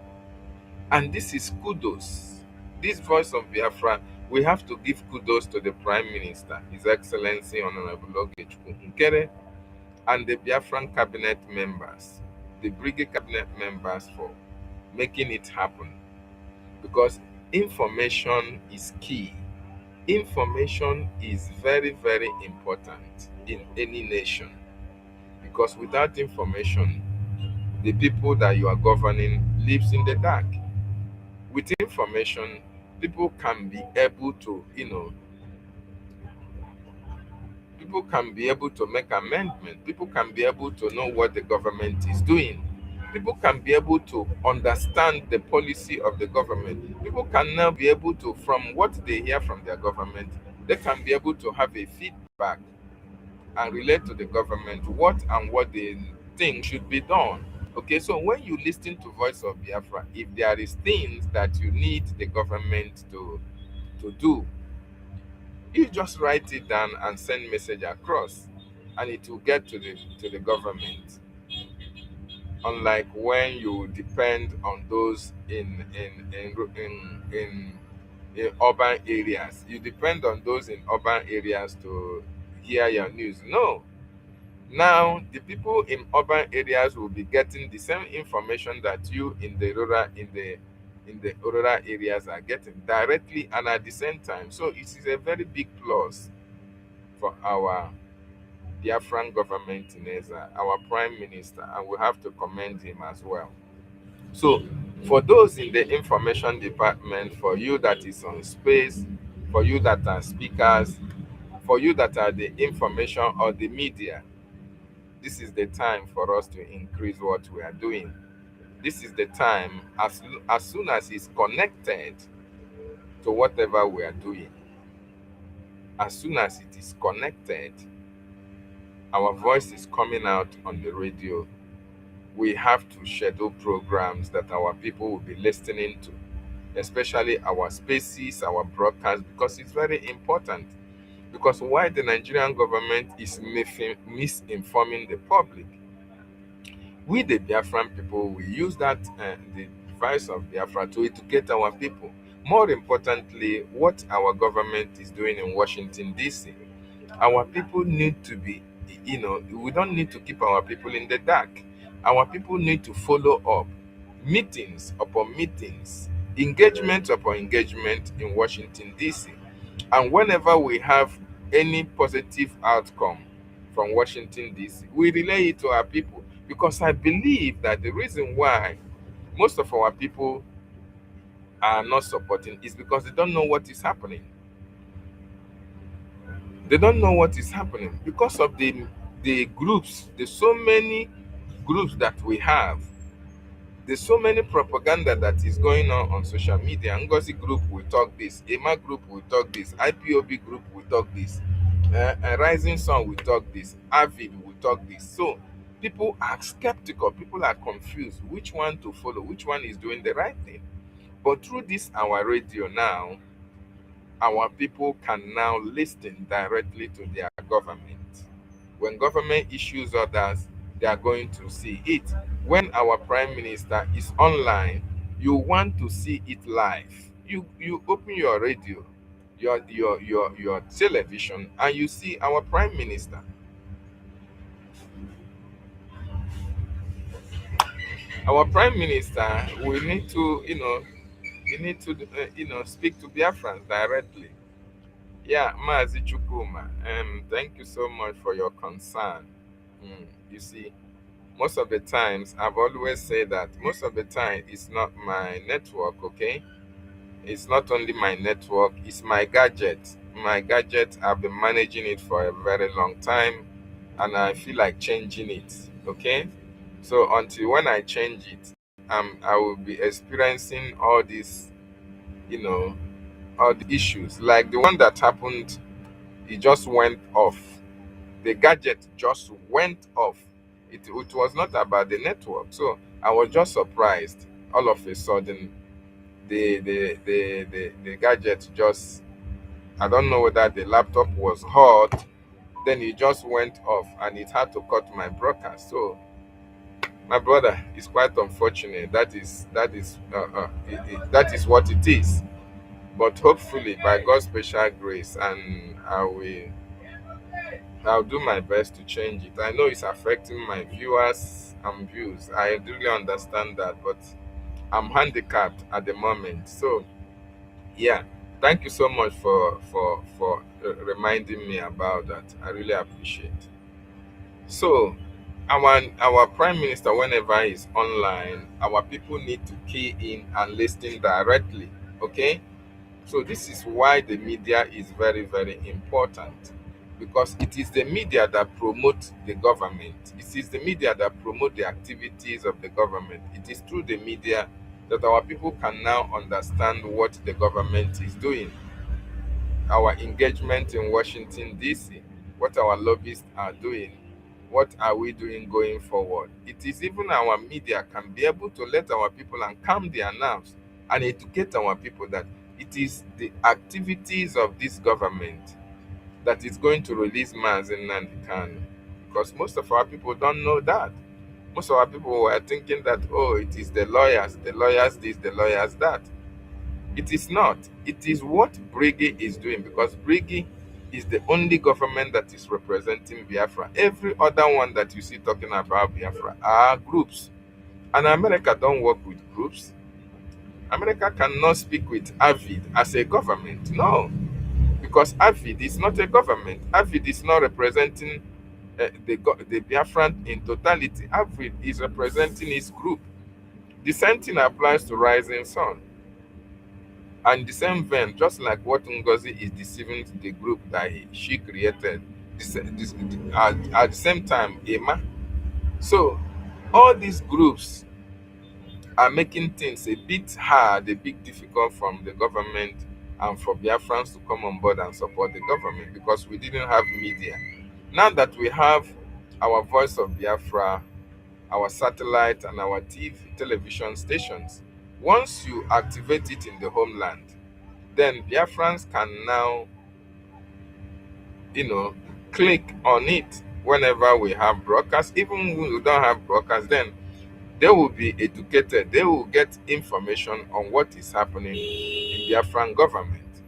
And this is kudos. This voice of Biafra, we have to give kudos to the Prime Minister, His Excellency Honorable Ogechukwu Nkere, and the Biafran cabinet members, the Brgie cabinet members, for making it happen. Because information is key. Information is very, very important in any nation. Because without information, the people that you are governing lives in the dark. With information, people can be able to, people can be able to make amendment. People can be able to know what the government is doing. People can be able to understand the policy of the government. People can now be able to, from what they hear from their government, they can be able to have a feedback and relate to the government what and what they think should be done. Okay, so when you listen to Voice of Biafra, if there is things that you need the government to do, you just write it down and send message across, and it will get to the government. Unlike when you depend on those in urban areas, you depend on those in urban areas to hear your news. No, now the people in urban areas will be getting the same information that you in the rural areas are getting directly and at the same time. So it is a very big plus for our Biafran government in exile, our Prime Minister, and we have to commend him as well. So for those in the information department, for you that is on space, for you that are speakers, for you that are the information or the media, this is the time for us to increase what we are doing. This is the time, as soon as it's connected to whatever we are doing, as soon as it is connected, our voice is coming out on the radio, we have to schedule programs that our people will be listening to, especially our spaces, our broadcasts, because it's very important. Because why the Nigerian government is misinforming the public, we the Biafran people, we use that the voice of Biafra to educate our people. More importantly, what our government is doing in Washington, D.C. Our people need to be, we don't need to keep our people in the dark. Our people need to follow up meetings upon meetings, engagement upon engagement in Washington, D.C. And whenever we have any positive outcome from Washington, D.C., we relay it to our people. Because I believe that the reason why most of our people are not supporting is because they don't know what is happening. They don't know what is happening because of the groups. There's so many groups that we have. There's so many propaganda that is going on social media. Ngozi group will talk this, EMA group will talk this, IPOB group will talk this, Rising Sun will talk this, Avid will talk this. So people are skeptical, people are confused which one to follow, which one is doing the right thing. But through this our radio now, our people can now listen directly to their government. When government issues orders, they are going to see it. When our Prime Minister is online, you want to see it live. You open your radio, your television, and you see our Prime Minister. our prime minister, we need to, speak to Biafrans directly. Yeah, Mazi Chukuma, thank you so much for your concern. You see, most of the times, I've always said that most of the time it's not my network, okay? It's not only my network, it's my gadget. My gadget, I've been managing it for a very long time, and I feel like changing it, okay? So until when I change it, I will be experiencing all these, you know, all the issues. Like the one that happened, it just went off. The gadget just went off. It was not about the network. So I was just surprised. All of a sudden, the gadget just, I don't know whether the laptop was hot, then it just went off and it had to cut my broadcast. So my brother, it's quite unfortunate. That is what it is. But hopefully, by God's special grace, and I'll do my best to change it. I know it's affecting my viewers and views. I really understand that, but I'm handicapped at the moment. So yeah, thank you so much for reminding me about that. I really appreciate. So our prime minister, whenever he's online, our people need to key in and listen directly. Okay, so this is why the media is very, very important, because it is the media that promote the government. It is the media that promote the activities of the government. It is through the media that our people can now understand what the government is doing, our engagement in Washington, D.C., what our lobbyists are doing, what are we doing going forward. It is even our media can be able to let our people and calm their nerves and educate our people that it is the activities of this government that is going to release Mazi Nnamdi Kanu. Because most of our people don't know that. Most of our people were thinking that, oh, it is the lawyers this, the lawyers that. It is not. It is what Brgie is doing, because Brgie is the only government that is representing Biafra. Every other one that you see talking about Biafra are groups. And America don't work with groups. America cannot speak with AVID as a government. No, because AVID is not a government. AVID is not representing the Biafran in totality. AVID is representing his group. The same thing applies to Rising Sun. And the same vein, just like what Ngozi is deceiving the group that she created, at the same time, Emma. So all these groups are making things a bit hard, a bit difficult from the government and for Biafrans to come on board and support the government, because we didn't have media. Now that we have our Voice of Biafra, our satellite and our television stations, once you activate it in the homeland, then Biafrans can now, click on it whenever we have broadcast. Even when we don't have broadcast, then they will be educated. They will get information on what is happening in Biafran government.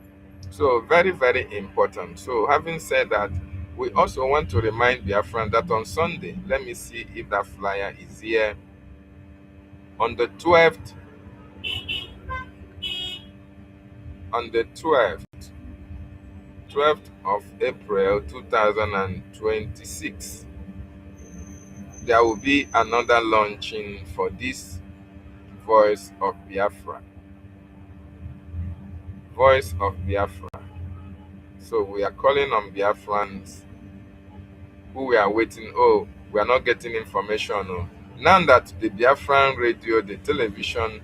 So very, very important. So having said that, we also want to remind Biafran that on Sunday, let me see if that flyer is here. On the 12th, on the 12th of April 2026, there will be another launching for this Voice of Biafra. Voice of Biafra. So we are calling on Biafrans who we are waiting. Oh, we are not getting information. Oh. Now that the Biafran radio, the television,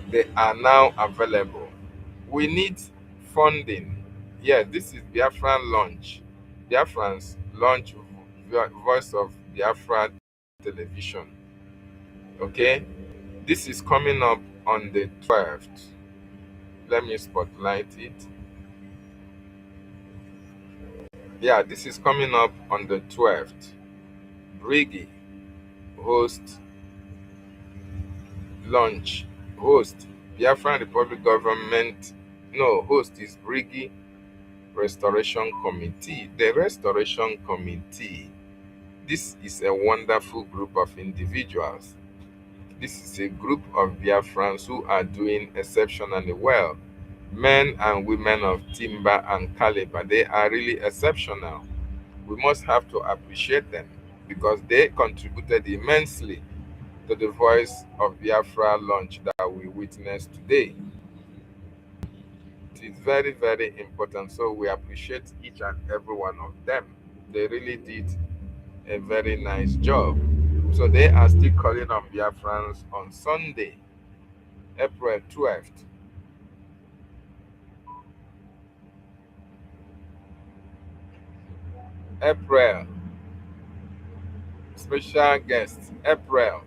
they are now available. We need funding. Yeah, this is Biafran launch. Biafrans launch Voice of Biafra television. Okay, this is coming up on the 12th. Let me spotlight it. Yeah, this is coming up on the 12th. Brgie host launch. Host Biafran Republic government. No, host is Brgie Restoration Committee. The Restoration Committee. This is a wonderful group of individuals. This is a group of Biafrans who are doing exceptionally well. Men and women of timber and caliber, they are really exceptional. We must have to appreciate them because they contributed immensely to the Voice of Biafra launch that we witnessed today. It is very, very important. So we appreciate each and every one of them. They really did a very nice job. So they are still calling on Biafrans on Sunday, April 12th. April, special guest, April,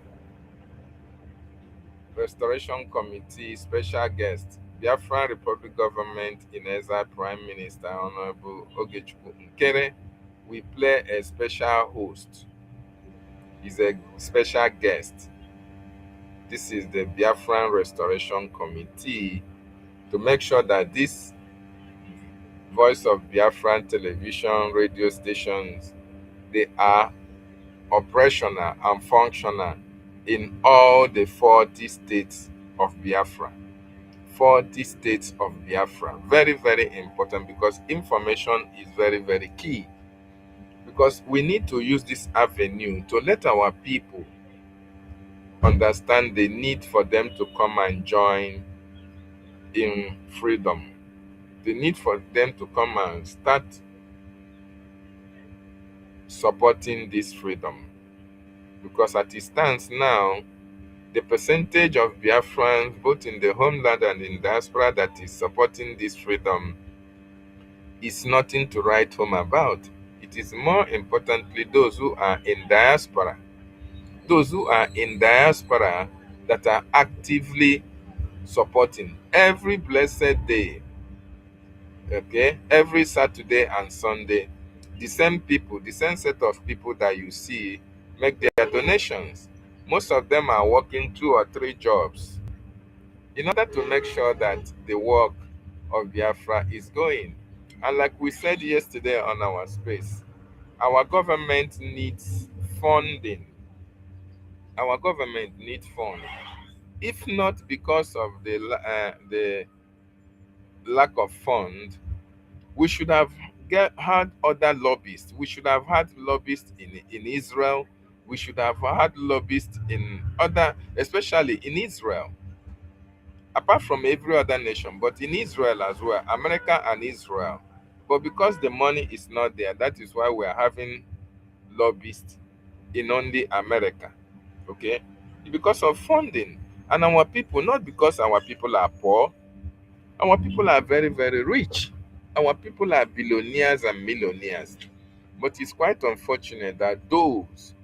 Restoration Committee, special guest, Biafran Republic Government in Exile Prime Minister Honorable Ogechukwu Nkere. We play a special host. He's a special guest. This is the Biafran Restoration Committee to make sure that this Voice of Biafran television, radio stations, they are operational and functional in all the 40 states of Biafra. 40 states of Biafra. Very, very important because information is very, very key. Because we need to use this avenue to let our people understand the need for them to come and join in freedom. The need for them to come and start supporting this freedom. Because as it stands now, the percentage of Biafrans, both in the homeland and in diaspora, that is supporting this freedom is nothing to write home about. It is more importantly those who are in diaspora. Those who are in diaspora that are actively supporting every blessed day, okay, every Saturday and Sunday. The same people, the same set of people that you see make their donations. Most of them are working 2 or 3 jobs in order to make sure that the work of Biafra is going. And like we said yesterday on our space, our government needs funding. Our government needs funds. If not because of the lack of fund, we should have had other lobbyists. We should have had lobbyists in Israel. We should have had lobbyists in other, especially in Israel, apart from every other nation, but in Israel as well, America and Israel. But because the money is not there, that is why we are having lobbyists in only America. Okay? Because of funding. And our people, not because our people are poor, our people are very, very rich. Our people are billionaires and millionaires. But it's quite unfortunate that those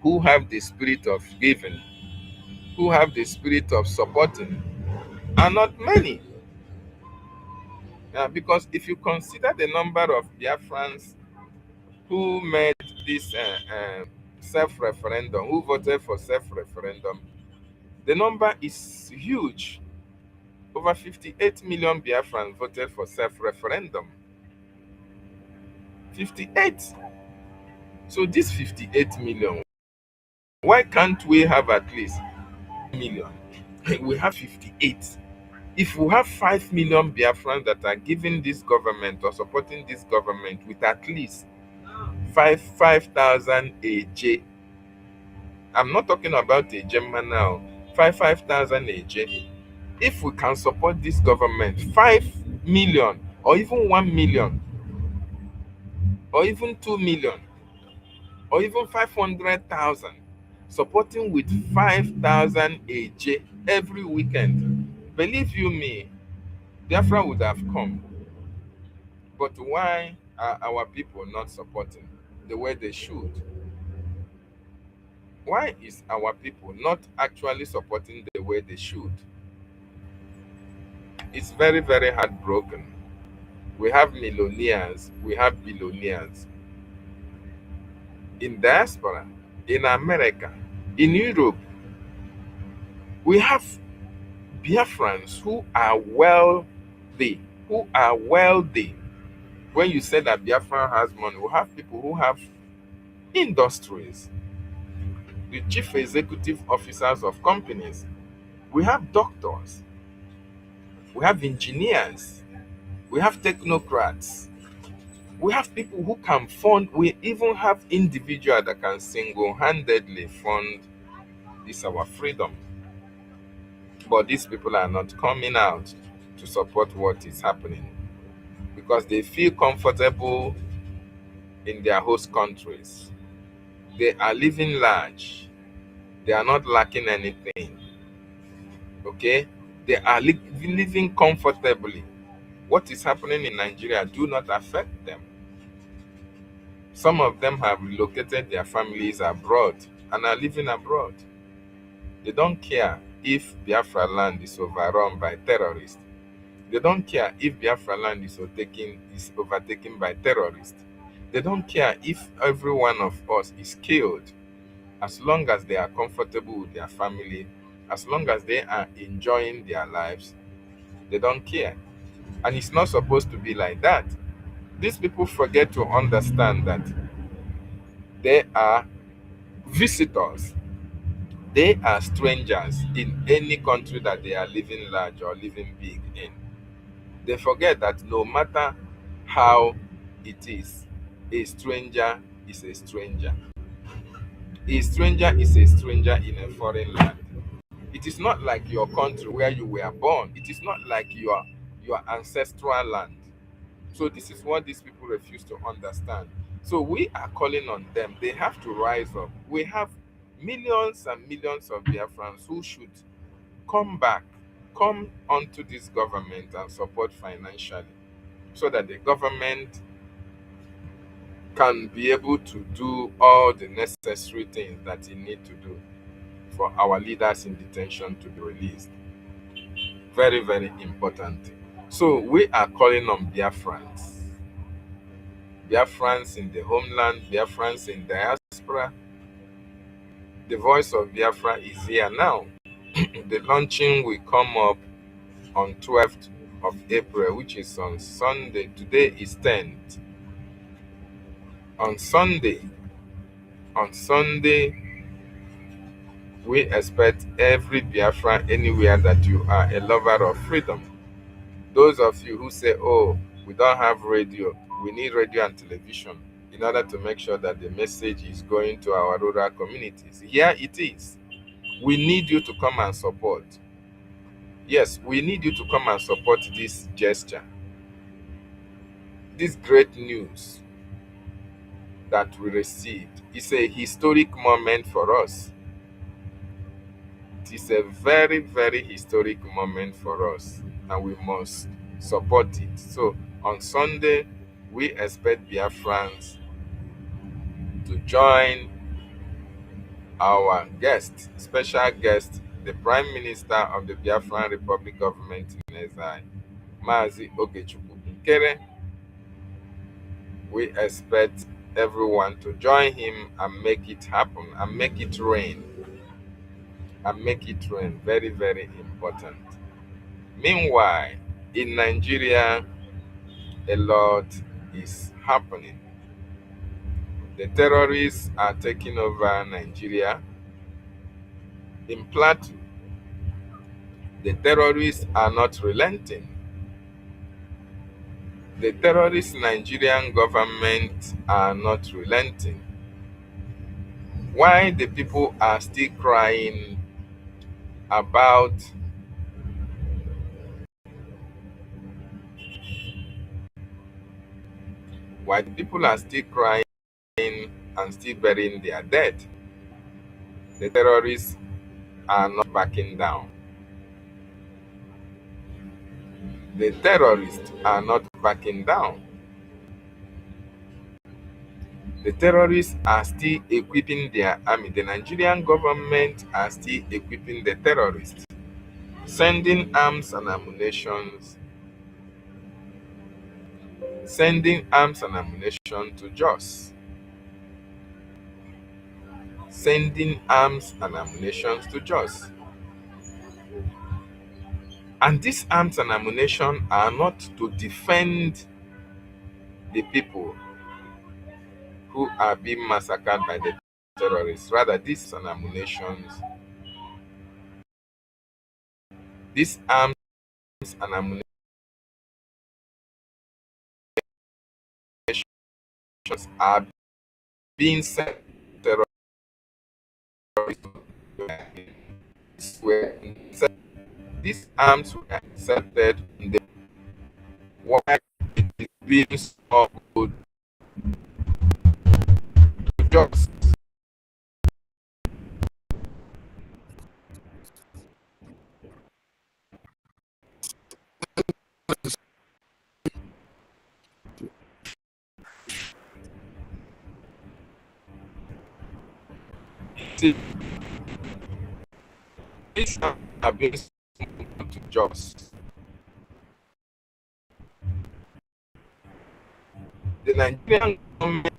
who have the spirit of giving, who have the spirit of supporting, are not many. Because if you consider the number of Biafrans who made this self-referendum, who voted for self-referendum, the number is huge. Over 58 million Biafrans voted for self-referendum. 58. So this 58 million, why can't we have at least million? We have 58. If we have 5 million Biafrans that are giving this government or supporting this government with at least 5,000 AJ, I'm not talking about a German now, 5,000 AJ. If we can support this government, 5 million or even 1 million or even 2 million or even 500,000, supporting with 5,000 AJ every weekend, believe you me, Biafra would have come. But why are our people not supporting the way they should? Why is our people not actually supporting the way they should? It's very, very heartbroken. We have millionaires, we have billionaires in diaspora, in America, in Europe. We have Biafrans who are wealthy, who are wealthy. When you say that Biafra has money, we have people who have industries. the chief executive officers of companies. We have doctors, we have engineers, we have technocrats, we have people who can fund, we even have individuals that can single-handedly fund this our freedom. But these people are not coming out to support what is happening because they feel comfortable in their host countries. They are living large. They are not lacking anything. Okay? They are living comfortably. What is happening in Nigeria do not affect them. Some of them have relocated their families abroad and are living abroad. They don't care if Biafra land is overrun by terrorists. They don't care if Biafra land is overtaken by terrorists. They don't care if every one of us is killed. As long as they are comfortable with their family, as long as they are enjoying their lives, they don't care. And it's not supposed to be like that. These people forget to understand that they are visitors. They are strangers in any country that they are living large or living big in. They forget that no matter how it is, a stranger is a stranger. A stranger is a stranger in a foreign land. It is not like your country where you were born. It is not like your ancestral land. So this is what these people refuse to understand. So we are calling on them. They have to rise up. We have millions and millions of Biafrans who should come back, come onto this government and support financially so that the government can be able to do all the necessary things that it needs to do for our leaders in detention to be released. Very, very important. So we are calling on Biafrans. Biafrans in the homeland, Biafrans in diaspora. The voice of Biafra is here now. The launching will come up on 12th of April, which is on Sunday. Today is 10th. On Sunday, we expect every Biafra anywhere that you are a lover of freedom. Those of you who say, oh, we don't have radio, we need radio and television in order to make sure that the message is going to our rural communities. Here it is. We need you to come and support. Yes, we need you to come and support this gesture. This great news that we received is a historic moment for us. It is a very, very historic moment for us, and we must support it. So on Sunday, we expect Biafrans to join our guest, special guest, the Prime Minister of the Biafran Republic Government in Exile, Mazi Ogechukwu Nkere. We expect everyone to join him and make it happen and make it rain. And make it rain. Very, very important. Meanwhile, in Nigeria, a lot is happening. The terrorists are taking over Nigeria. In Plateau, the terrorists are not relenting. The terrorist Nigerian government are not relenting. Why the people are still crying about why the people are still crying and still burying their dead? The terrorists are not backing down. The terrorists are not backing down. The terrorists are still equipping their army. The Nigerian government are still equipping the terrorists, sending arms and ammunition, to Jos, sending arms and ammunition to Jos. And these arms and ammunition are not to defend the people who are being massacred by the terrorists. Rather, these are ammunitions. These arms and ammunitions are being sent to terrorists. These arms were inserted in the war beams of drugs. See, these arms are being sent to jobs. The Nigerian government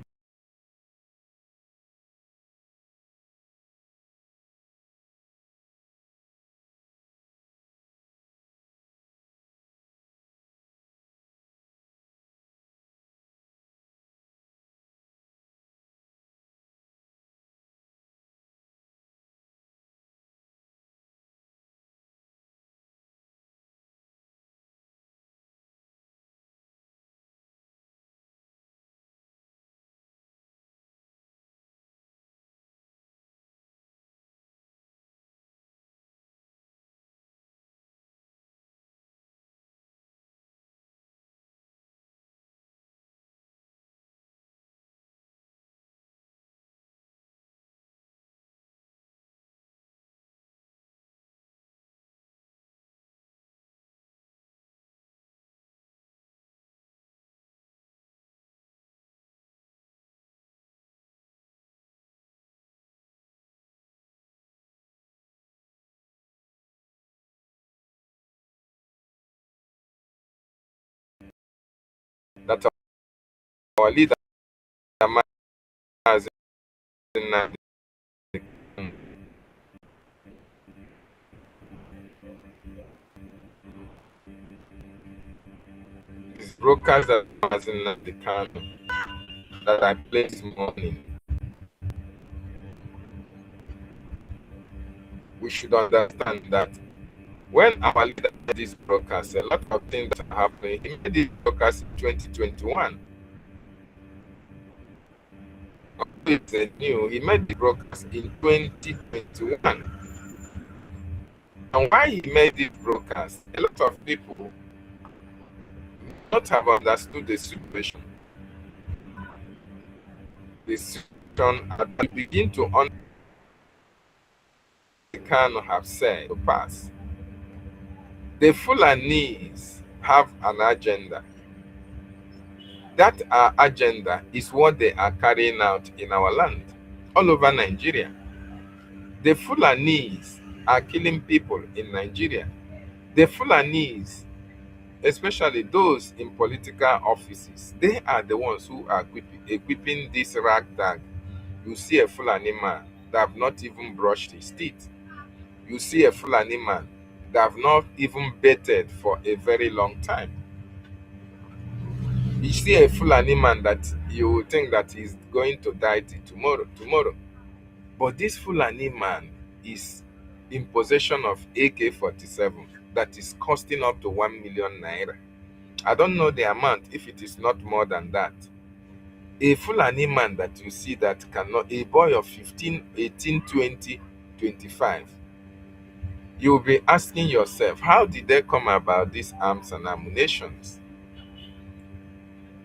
that our leader has is brokers that has in the can that I place money. We should understand that when our leader made these brokers, a lot of things are happening. He made these brokers in 2021. It's new. He made the brokers in 2021. And why he made these brokers, a lot of people not have understood the situation. The situation at the begin to understand can have said to pass. The Fulanis have an agenda. That agenda is what they are carrying out in our land, all over Nigeria. The Fulanis are killing people in Nigeria. The Fulanis, especially those in political offices, they are the ones who are equipping this ragtag. You see a Fulani man that have not even brushed his teeth. You see a Fulani man that have not even bathed for a very long time. You see a Fulani man that you will think that he's going to die tomorrow. But this Fulani man is in possession of AK-47 that is costing up to 1 million naira. I don't know the amount if it is not more than that. A Fulani man that you see that cannot, a boy of 15, 18, 20, 25, you will be asking yourself, how did they come about these arms and ammunitions?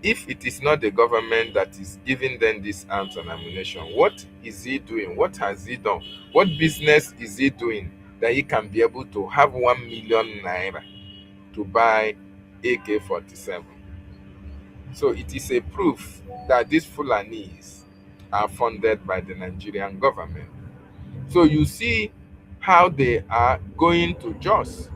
If it is not the government that is giving them this arms and ammunition, what is he doing? What has he done? What business is he doing that he can be able to have 1 million naira to buy AK-47? So it is a proof that these Fulanis are funded by the Nigerian government. So you see how they are going to Jos.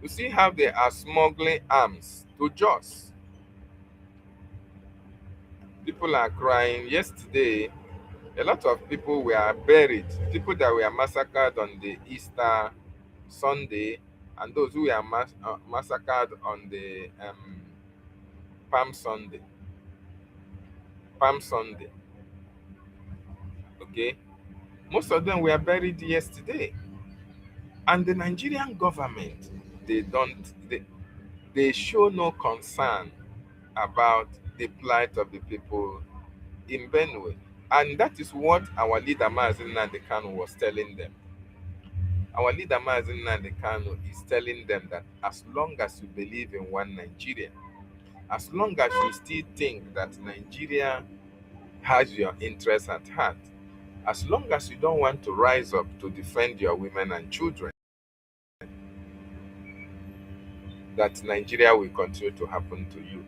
You see how they are smuggling arms to Jos. People are crying. Yesterday, a lot of people were buried. People that were massacred on the Easter Sunday and those who were massacred on the Palm Sunday. Palm Sunday. Okay, most of them were buried yesterday, and the Nigerian government, they show no concern about the plight of the people in Benue. And that is what our leader Mazen Nandekano was telling them. Our leader Mazen Nandekano is telling them that as long as you believe in one Nigeria, as long as you still think that Nigeria has your interests at heart, as long as you don't want to rise up to defend your women and children, that Nigeria will continue to happen to you.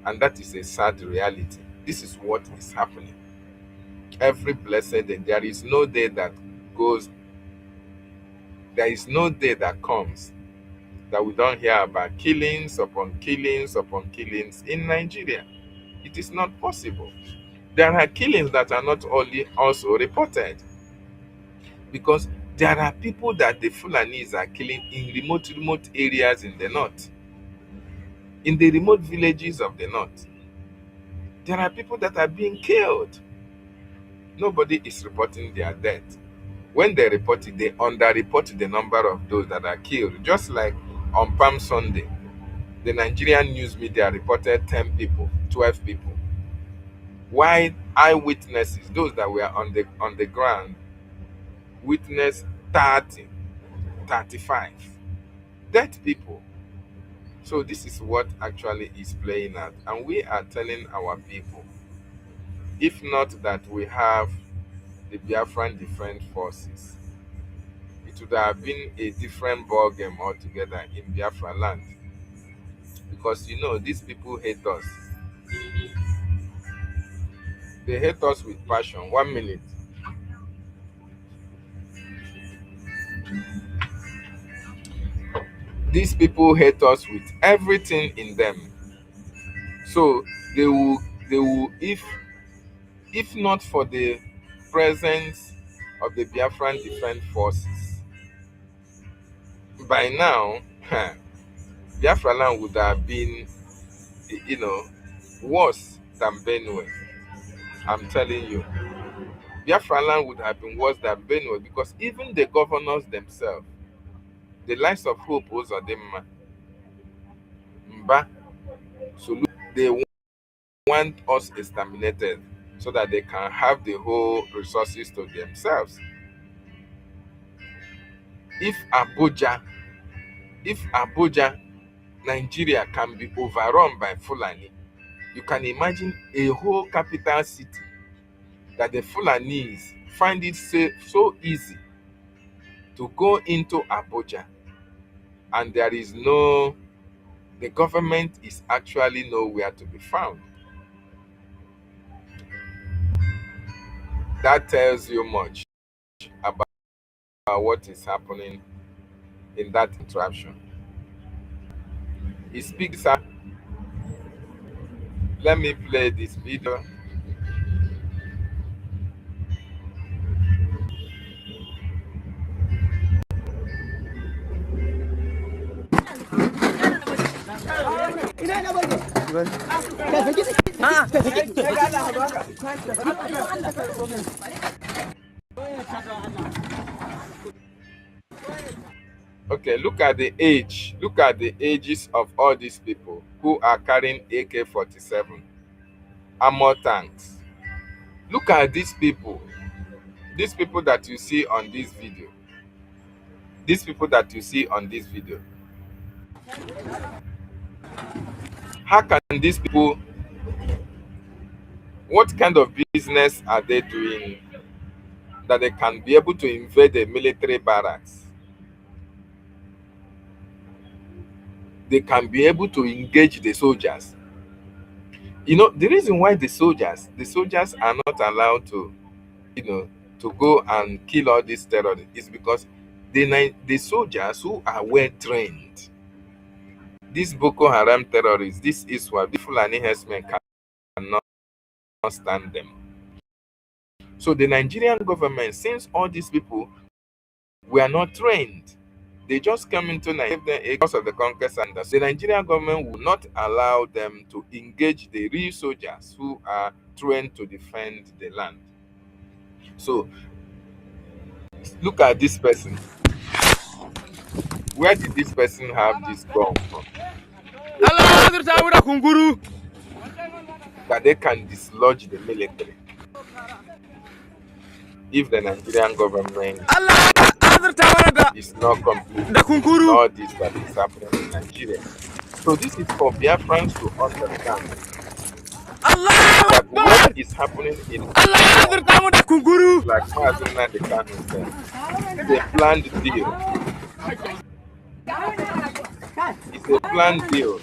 And that is a sad reality. This is what is happening. Every blessed day, there is no day that comes that we don't hear about killings upon killings upon killings in Nigeria. It is not possible. There are killings that are not only also reported, because there are people that the Fulanis are killing in remote areas in the north, in the remote villages of the north. There are people that are being killed. Nobody is reporting their death. When they report it, they underreport the number of those that are killed. Just like on Palm Sunday, the Nigerian news media reported 10 people, 12 people. While eyewitnesses, those that were on the ground, witnessed 30, 35 dead people. So this is what actually is playing out. And we are telling our people, if not that we have the Biafran Defense Forces, it would have been a different ball game altogether in Biafra land. Because these people hate us. They hate us with passion. 1 minute. These people hate us with everything in them. So they will if not for the presence of the Biafran Defense Forces, by now, Biafra land would have been, worse than Benue. I'm telling you, Biafra land would have been worse than Benue, because even the governors themselves, the likes of Hope Uzodimma, Mba, Solu, they want us exterminated so that they can have the whole resources to themselves. If Abuja, Nigeria can be overrun by Fulani, you can imagine a whole capital city that the Fulanis find it so easy to go into Abuja, and the government is actually nowhere to be found. That tells you much about what is happening in that interaction. It speaks up. Let me play this video. Okay, look at the age. Look at the ages of all these people who are carrying AK-47 armor tanks. Look at these people. These people that you see on this video. These people that you see on this video. How can these people, what kind of business are they doing that they can be able to invade a military barracks? They can be able to engage the soldiers. The reason why the soldiers are not allowed to, to go and kill all these terrorists is because the soldiers who are well trained, these Boko Haram terrorists, this is what the Fulani herdsmen cannot stand them. So the Nigerian government, since all these people were not trained, They just came into Nigeria because of the conquest, and the Nigerian government will not allow them to engage the real soldiers who are trained to defend the land. So look at this person. Where did this person have this gun from? That they can dislodge the military if the Nigerian government is not complete all this that is happening in Nigeria. So this is for Biafrans to understand that what is happening in like Mazuna the Kano said, is a planned deal. It's a planned deal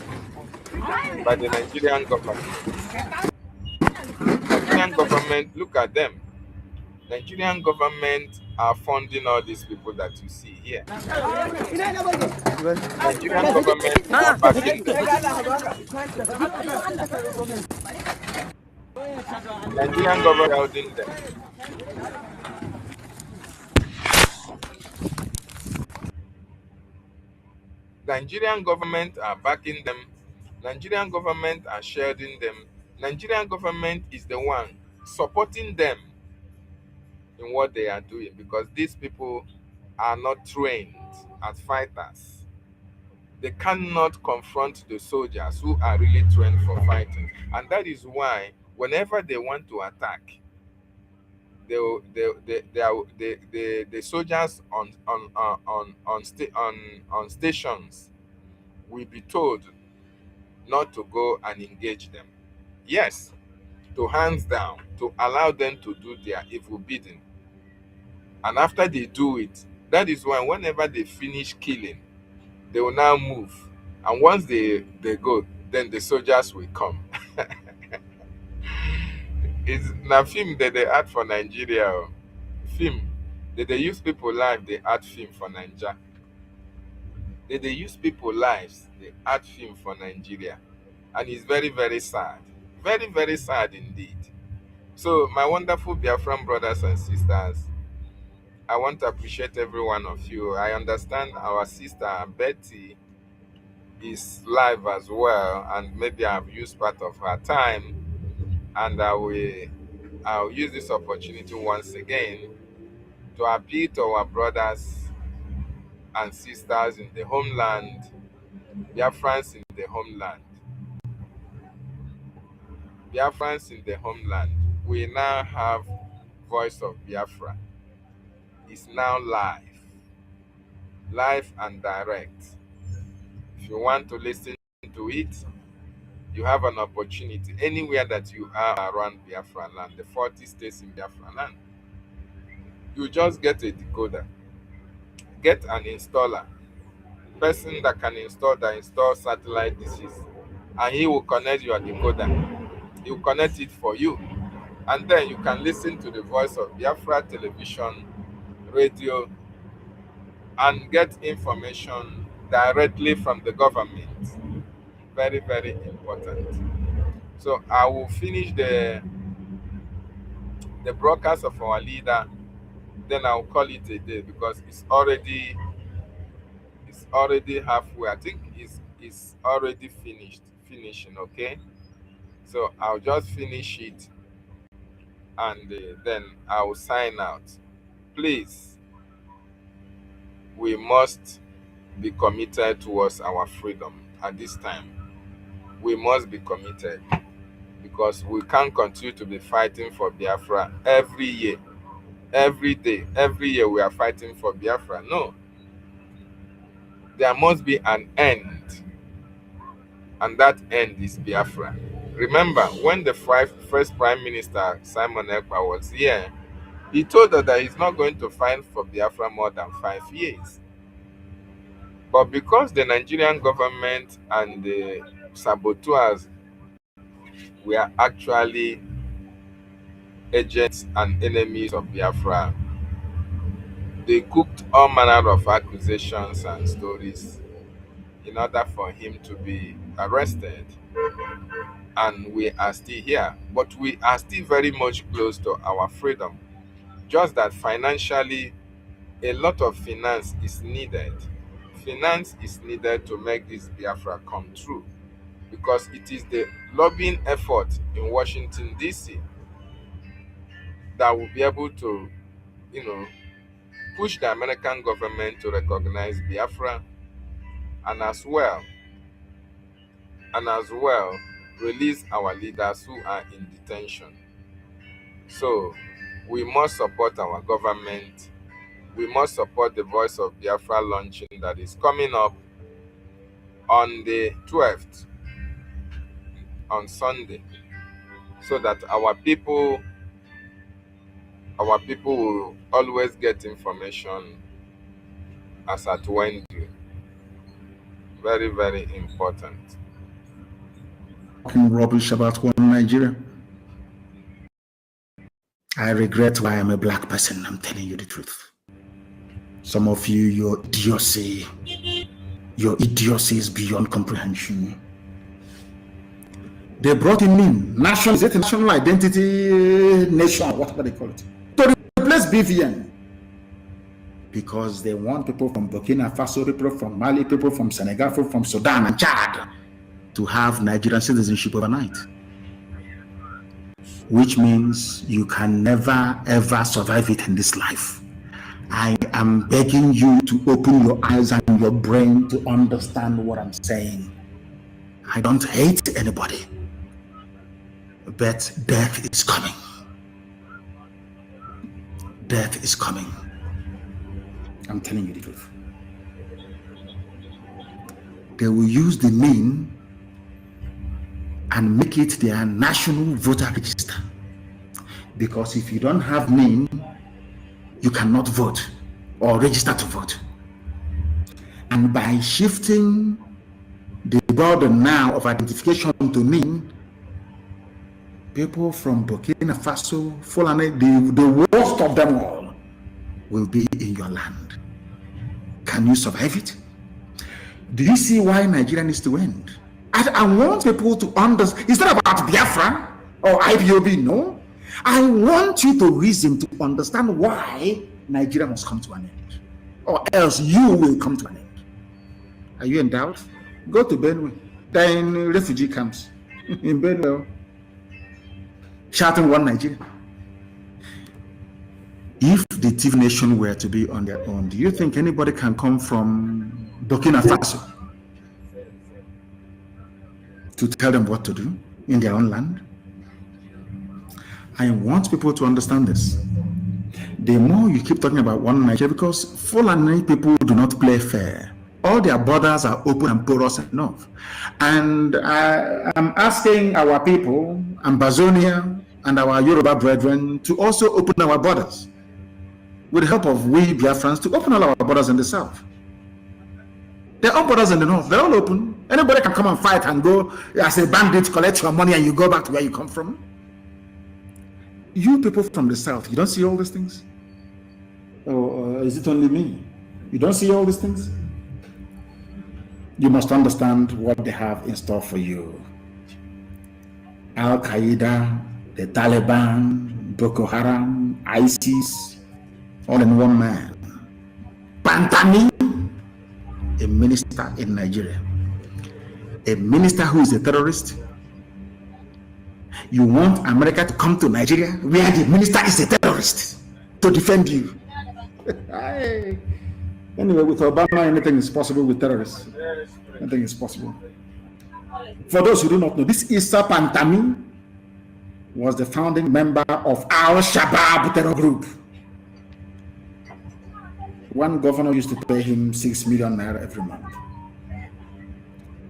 by the Nigerian government. Nigerian government, look at them. Nigerian government are funding all these people that you see here. Nigerian government are backing them. Nigerian government are holding them. Nigerian government are backing them. Nigerian government are shielding them. Nigerian government is the one supporting them in what they are doing, because these people are not trained as fighters. They cannot confront the soldiers who are really trained for fighting, and that is why whenever they want to attack, the soldiers on stations will be told not to go and engage them. Yes, to hands down, to allow them to do their evil bidding. And after they do it, that is why whenever they finish killing, they will now move. And once they go, then the soldiers will come. It's na film that they add for Nigeria. Film. They use people live, they add film for Nigeria. They use people lives, they add film for Nigeria. And it's very, very sad. Very, very sad indeed. So, my wonderful Biafran brothers and sisters, I want to appreciate every one of you. I understand our sister Betty is live as well, and maybe I've used part of her time, and I'll use this opportunity once again to appeal to our brothers and sisters in the homeland, Biafrans in the homeland. Biafrans in the homeland. We now have Voice of Biafra. It's now live and direct. If you want to listen to it, you have an opportunity anywhere that you are around Biafra land, the 40 states in Biafra land. You just get a decoder, get an installer, person that can install satellite dishes, and he will connect your decoder. He will connect it for you, and then you can listen to the Voice of Biafra television, radio, and get information directly from the government. Very, very important. So I will finish the broadcast of our leader, then I'll call it a day, because it's already halfway. I think it's already finishing. Okay, so I'll just finish it, and then I'll sign out. Please, we must be committed towards our freedom at this time. We must be committed, because we can't continue to be fighting for Biafra every year, every day, every year we are fighting for Biafra. No, there must be an end, and that end is Biafra. Remember, when the first Prime Minister, Simon Ekpa, was here, he told us that he's not going to fight for Biafra more than 5 years. But because the Nigerian government and the saboteurs were actually agents and enemies of Biafra, they cooked all manner of accusations and stories in order for him to be arrested. And we are still here, but we are still very much close to our freedom. Just that financially, a lot of finance is needed finance is needed to make this Biafra come true, because it is the lobbying effort in Washington, D.C. that will be able to, push the American government to recognize Biafra, and as well, release our leaders who are in detention. So we must support our government. We must support the Voice of Biafra launching that is coming up on the 12th, on Sunday, so that our people will always get information as at when due. Very, very important.
Talking rubbish about one Nigeria. I regret why I'm a black person. I'm telling you the truth. Some of you, your idiocy is beyond comprehension. They brought him in, national identity nation, whatever they call it, to replace BVN. Because they want people from Burkina Faso, people from Mali, people from Senegal, people from Sudan and Chad to have Nigerian citizenship overnight. Which means you can never ever survive it in this life. I am begging you to open your eyes and your brain to understand what I'm saying. I don't hate anybody, but death is coming. Death is coming. I'm telling you the truth. They will use the name and make it their national voter register. Because if you don't have name, you cannot vote or register to vote. And by shifting the burden now of identification to name, people from Burkina Faso, Fulani, the worst of them all, will be in your land. Can you survive it? Do you see why Nigeria needs to end? I want people to understand. It's not about Biafra or IPOB, no. I want you to reason to understand why Nigeria must come to an end, or else you will come to an end. Are you in doubt? Go to Benue. They're in refugee camps in Benue, shouting one Nigeria. If the TIV nation were to be on their own, do you think anybody can come from Burkina Faso to tell them what to do in their own land? I want people to understand this. The more you keep talking about one Nigeria, because Fulani people do not play fair. All their borders are open and porous enough. And I am asking our people, Ambazonia and our Yoruba brethren, to also open our borders. With the help of we Biafrans, to open all our borders in the south. There are borders in the north, they're all open. Anybody can come and fight and go as a bandit, collect your money, and you go back to where you come from. You people from the south, you don't see all these things? Or is it only me? You don't see all these things? You must understand what they have in store for you. Al Qaeda, the Taliban, Boko Haram, ISIS, all in one man. Pantani, a minister in Nigeria. A minister who is a terrorist. You want America to come to Nigeria where the minister is a terrorist to defend you. Anyway, with Obama, anything is possible with terrorists. Anything is possible. For those who do not know, this Issa Pantami was the founding member of Al-Shabaab terror group. One governor used to pay him 6 million naira every month.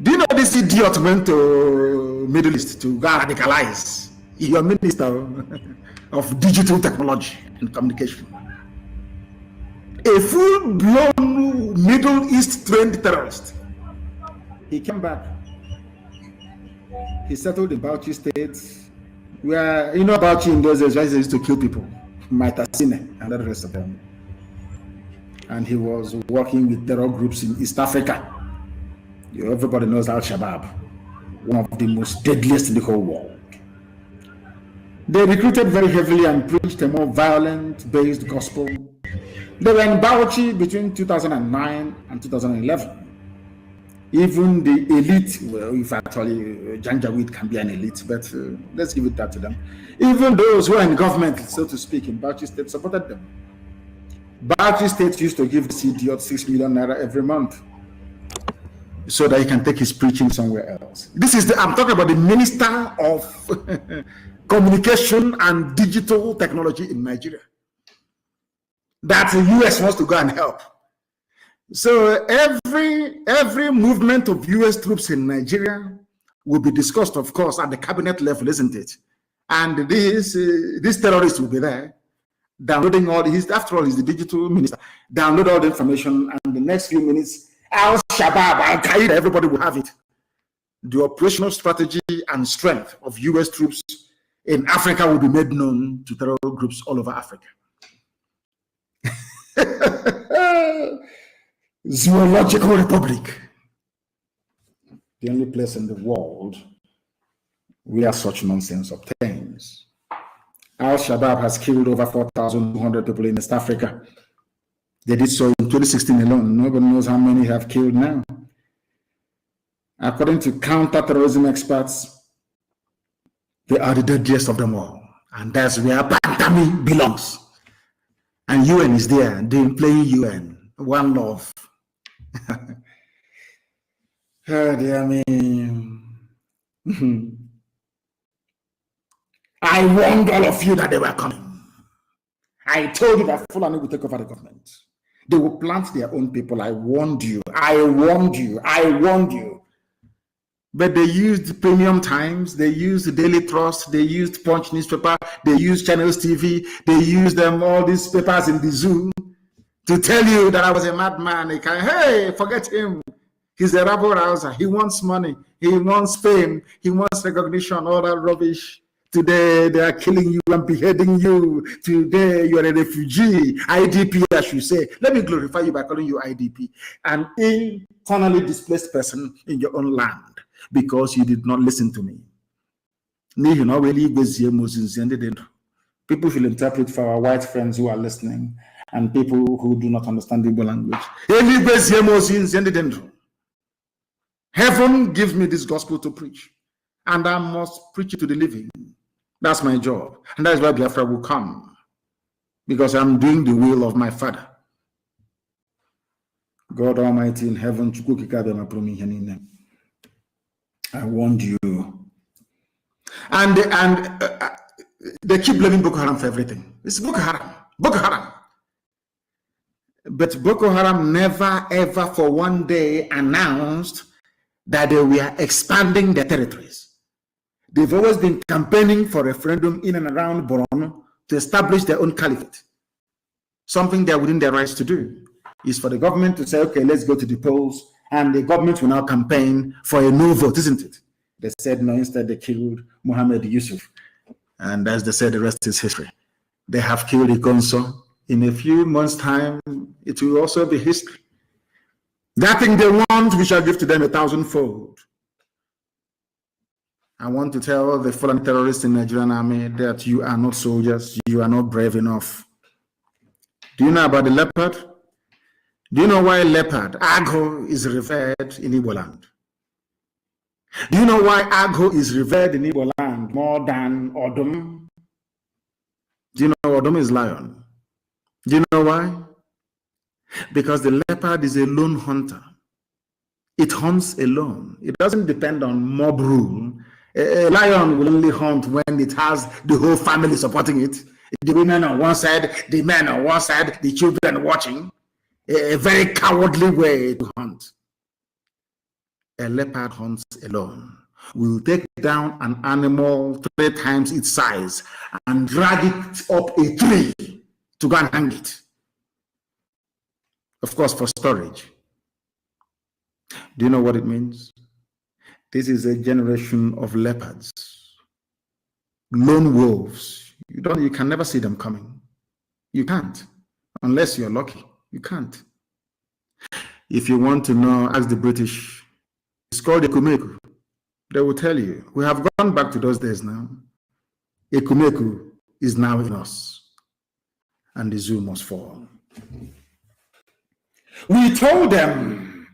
Do you know this idiot went to Middle East to go radicalize? Your minister of digital technology and communication. A full-blown Middle East trained terrorist. He came back. He settled in Bauchi State, where, you know, Bauchi in those days, they used to kill people. Maitasine and the rest of them. And he was working with terror groups in East Africa. Everybody knows Al-Shabaab, one of the most deadliest in the whole world. They recruited very heavily and preached a more violent-based gospel They were in Bauchi between 2009 and 2011. Even the elite, well, if actually Janjaweed can be an elite, but let's give it that to them. Even those who are in government, so to speak, in Bauchi State supported them. Bauchi State used to give this idiot 6 million naira every month so that he can take his preaching somewhere else. This is I'm talking about the Minister of Communication and Digital Technology in Nigeria that the US wants to go and help. So every movement of US troops in Nigeria will be discussed, of course, at the cabinet level, isn't it? And this terrorist will be there, downloading all his, after all, he's the digital minister, download all the information, and the next few minutes, Al-Shabaab, Al-Qaeda, everybody will have it. The operational strategy and strength of US troops in Africa will be made known to terror groups all over Africa. Zoological Republic, the only place in the world where such nonsense obtains. Al-Shabaab has killed over 4,200 people in East Africa. They did so in 2016 alone. Nobody knows how many have killed now. According to counter-terrorism experts, they are the deadliest of them all. And that's where Bantami belongs. And UN is there, they're playing UN. One love. Oh, dear me. I warned all of you that they were coming. I told you that Fulani will take over the government. They will plant their own people. I warned you. I warned you. I warned you. But they used Premium Times, they used the Daily Trust, they used Punch newspaper, they used Channels TV, they used all these papers in the zoo to tell you that I was a madman. They can, hey, forget him. He's a rabble rouser. He wants money. He wants fame. He wants recognition, all that rubbish. Today, they are killing you and beheading you. Today, you are a refugee, IDP, I should say. Let me glorify you by calling you IDP, an internally displaced person in your own land, because you did not listen to me. People should interpret for our white friends who are listening and people who do not understand the Igbo language. Heaven gives me this gospel to preach, and I must preach it to the living. That's my job, and that's why Biafra will come, because I'm doing the will of my Father. God Almighty in heaven, I warned you. And they keep blaming Boko Haram for everything. It's Boko Haram. Boko Haram. But Boko Haram never, ever for one day announced that they were expanding their territories. They've always been campaigning for referendum in and around Borno to establish their own caliphate. Something they're within their rights to do is for the government to say, okay, let's go to the polls, and the government will now campaign for a no vote, isn't it? They said no, instead they killed Muhammad Yusuf. And as they said, the rest is history. They have killed Ikonso. In a few months' time, it will also be history. That thing they want, we shall give to them 1,000-fold. I want to tell the fallen terrorists in the Nigerian army that you are not soldiers, you are not brave enough. Do you know about the leopard? Do you know why leopard, Agho, is revered in Igbo land? Do you know why Agho is revered in Igbo land more than Odom? Do you know Odom is lion? Do you know why? Because the leopard is a lone hunter. It hunts alone. It doesn't depend on mob rule. A lion will only hunt when it has the whole family supporting it. The women on one side, the men on one side, the children watching. A very cowardly way to hunt. A leopard hunts alone. Will take down an animal 3 times its size and drag it up a tree to go and hang it. Of course, for storage. Do you know what it means? This is a generation of leopards, lone wolves. You can never see them coming. You can't, unless you're lucky. You can't. If you want to know, ask the British. It's called Ekumeku. They will tell you. We have gone back to those days now. Ekumeku is now in us, and the zoo must fall. We told them.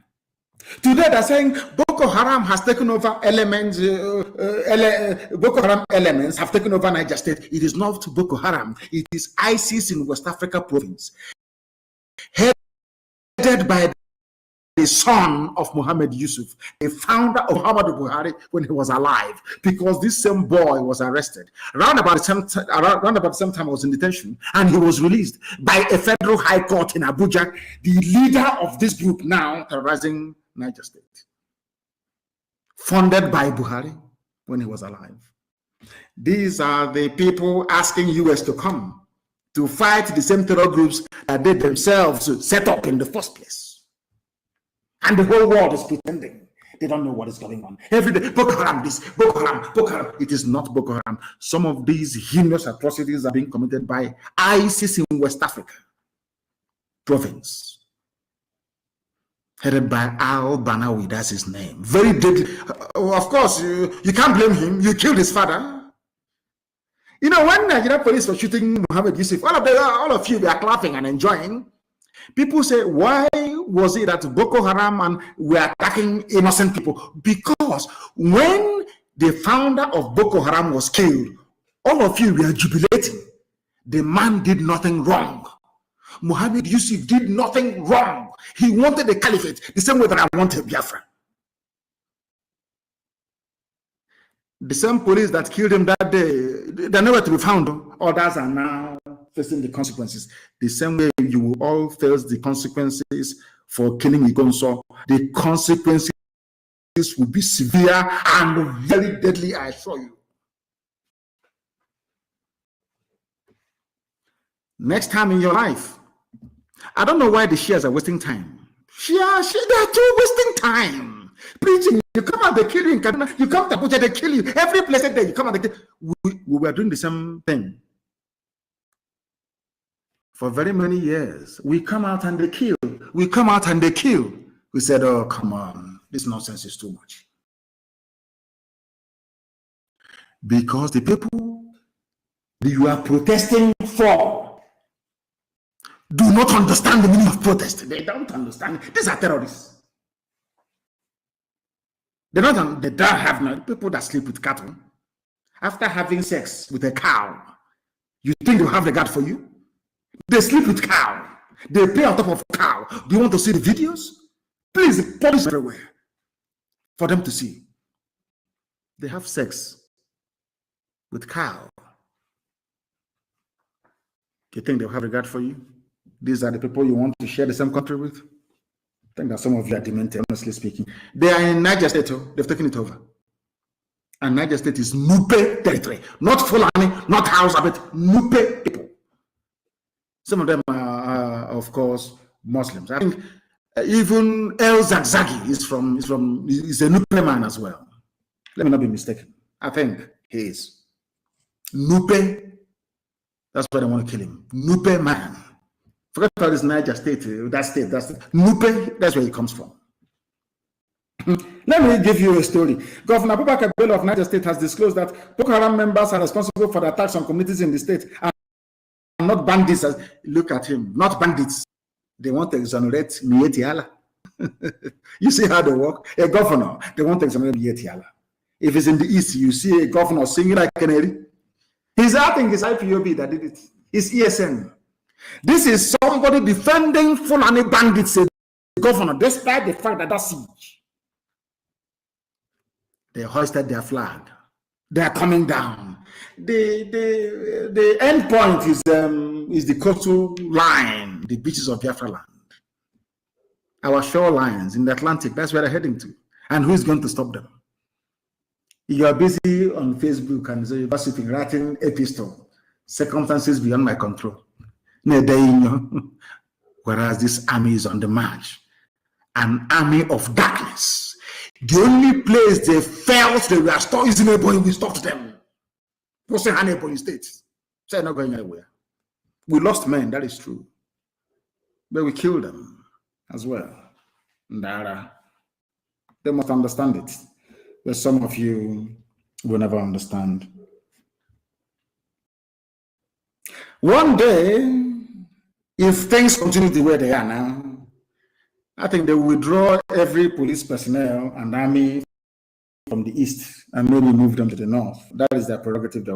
Today they're saying Boko Haram has taken over elements, Boko Haram elements have taken over Niger State. It is not Boko Haram. It is ISIS in West Africa province, headed by the son of Mohammed Yusuf, the founder of Muhammadu Buhari when he was alive, because this same boy was arrested. Around about the same time I was in detention, and he was released by a federal high court in Abuja, the leader of this group now terrorizing Niger State, funded by Buhari when he was alive. These are the people asking US to come to fight the same terror groups that they themselves set up in the first place. And the whole world is pretending they don't know what is going on. Every day, Boko Haram this, Boko Haram, Boko Haram. It is not Boko Haram. Some of these heinous atrocities are being committed by ISIS in West Africa province, headed by Al-Banawi, that's his name. Very deadly. Of course, you can't blame him. You killed his father. You know, when Nigerian police were shooting Mohammed Yusuf, all of you were clapping and enjoying. People say, why was it that Boko Haram and were attacking innocent people? Because when the founder of Boko Haram was killed, all of you were jubilating. The man did nothing wrong. Mohammed Yusuf did nothing wrong. He wanted the caliphate the same way that I wanted Biafra. The same police that killed him that day, they're nowhere to be found. Others are now facing the consequences. The same way you will all face the consequences for killing Igonso. The consequences will be severe and very deadly, I assure you. Next time in your life, I don't know why the shares are wasting time. They are too wasting time. Preaching, you come out, they kill you in Kaduna, you come to Abuja, they kill you. Every place that you come out, they kill you. We were doing the same thing for very many years. We come out and they kill. We come out and they kill. We said, oh, come on, this nonsense is too much. Because the people that you are protesting for do not understand the meaning of protest. They don't understand. These are terrorists. They don't have no people that sleep with cattle. After having sex with a cow, you think they'll have regard for you? They sleep with cow. They play on top of cow. Do you want to see the videos? Please, police everywhere for them to see. They have sex with cow. You think they'll have regard for you? These are the people you want to share the same country with? I think that some of you are demented, honestly speaking. They are in Niger State, they've taken it over. And Niger State is Nupe territory, not Fulani, not Hausa, but Nupe people. Some of them are, of course, Muslims. I think even El Zagzagi is a Nupe man as well. Let me not be mistaken. I think he is. Nupe, that's why they want to kill him. Nupe man. Forget about this Niger State, that's Nupe, that's where he comes from. Let me give you a story. Governor Abubakar Bello of Niger State has disclosed that Boko Haram members are responsible for the attacks on communities in the state and not bandits. Look at him, not bandits. They want to exonerate Mieti Allah. You see how they work? A governor, they want to exonerate Mieti Allah. If it's in the east, you see a governor singing like canary. He's acting his IPOB that did it. It's ESN. This is somebody defending Fulani bandits, a governor, despite the fact that that's siege. They hoisted their flag. They are coming down. The end point is the coastal line, the beaches of Biafra land. Our shorelines in the Atlantic, that's where they're heading to. And who is going to stop them? You are busy on Facebook and so you're sitting writing epistle. Circumstances beyond my control. Whereas this army is on the march, an army of darkness. The only place they felt they were stopped is in Ebonyi. We stopped them. What's in Ebonyi State? So they're not going anywhere. We lost men, that is true, but we killed them as well. Ndara. They must understand it, but some of you will never understand. One day, If things continue the way they are now, I think they will withdraw every police personnel and army from the east and maybe move them to the north. That is their prerogative. They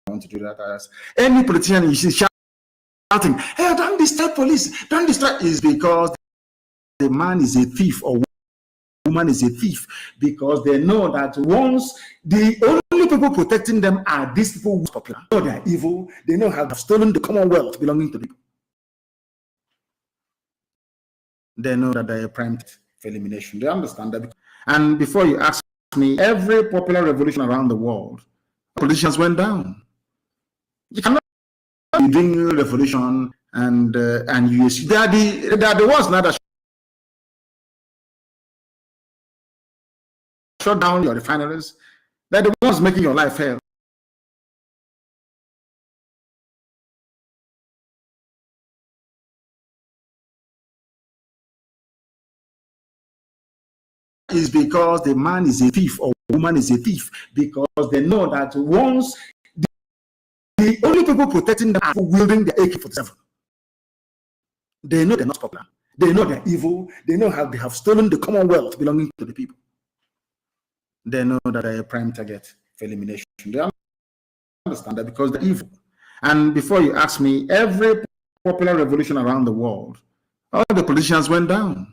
want to do that. As any politician you see shouting, "Hey, don't destroy police, don't destroy," is because the man is a thief or woman is a thief, because they know that once the only people protecting them are these people who are popular. They know they are evil. They know how they've stolen the commonwealth belonging to people. They know that they are primed for elimination. They understand that. And before you ask me, every popular revolution around the world, politicians went down. You cannot be doing revolution and you see they are the ones now that shut down your refineries. They're the ones making your life hell. Is because the man is a thief or woman is a thief, because they know that once the only people protecting them are wielding the AK-47. They know they're not popular. They know they're evil. They know how they have stolen the commonwealth belonging to the people. They know that they're a prime target for elimination. They understand that because they're evil. And before you ask me, every popular revolution around the world, all the politicians went down.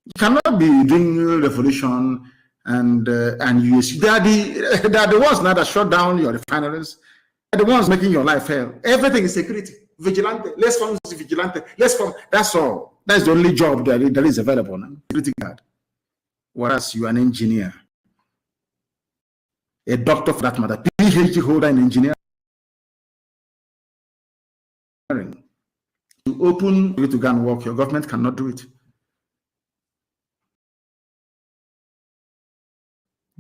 You cannot be doing revolution and you see they are the ones now that shut down your refineries. They're the ones making your life hell. Everything is security. Vigilante. Let's form vigilante. Let's form. That's all. That's the only job that is available now. Security guard. Whereas you are an engineer, a doctor for that matter, PhD holder in engineering. You open you to go and work. Your government cannot do it.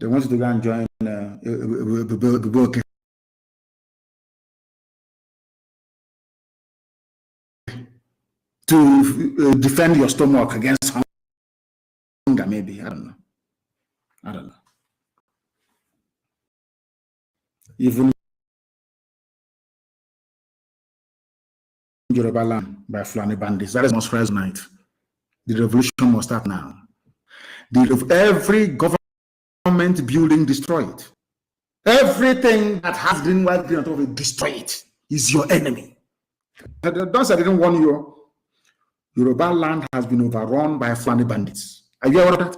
They want you to go and join to defend your stomach against hunger, maybe. I don't know. Even Yoruba land by Fulani bandits. That is most Friday night. The revolution must start now. Every government building destroyed. Everything that has green, white, green on top of it, destroy it. Is your enemy. Those I didn't warn you. Yoruba land has been overrun by Fulani bandits. Are you aware of that?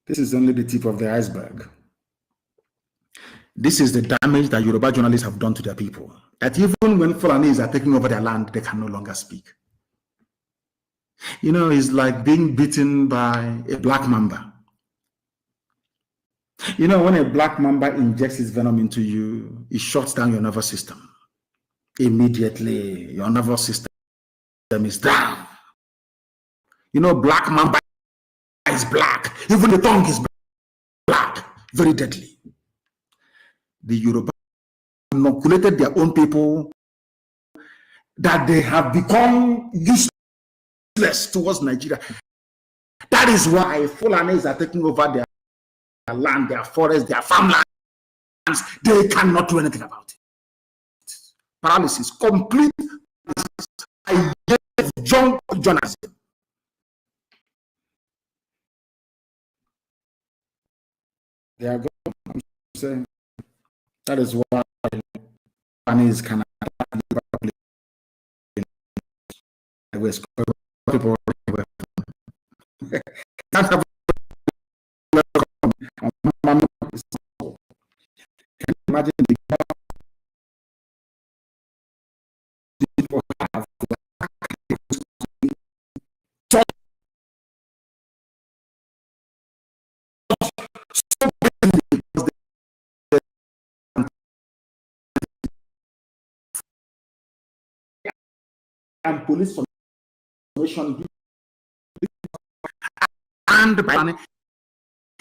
This is only the tip of the iceberg. This is the damage that Yoruba journalists have done to their people. That even when Fulanis are taking over their land, they can no longer speak. You know, it's like being beaten by a black mamba. You know, when a black mamba injects its venom into you, it shuts down your nervous system. Immediately, your nervous system is down. You know, black mamba is black. Even the tongue is black. Very deadly. The Yoruba inoculated their own people that they have become useless towards Nigeria. That is why Fulanis are taking over their land, their forests, their farmlands. They cannot do anything about it. Paralysis, complete paralysis. I gave junk journalism. They are gone. I'm saying that is why Chinese cannot people. Can you imagine the people have and police formation and by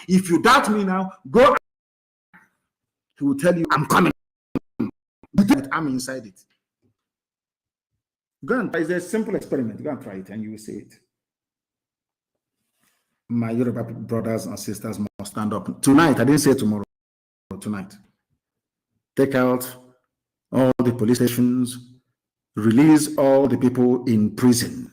if you doubt me now, go. He will tell you, I'm coming. I'm inside it. Go and try. It's a simple experiment. Go and try it and you will see it. My Yoruba brothers and sisters must stand up. Tonight, I didn't say tomorrow, tonight. Take out all the police stations, release all the people in prison.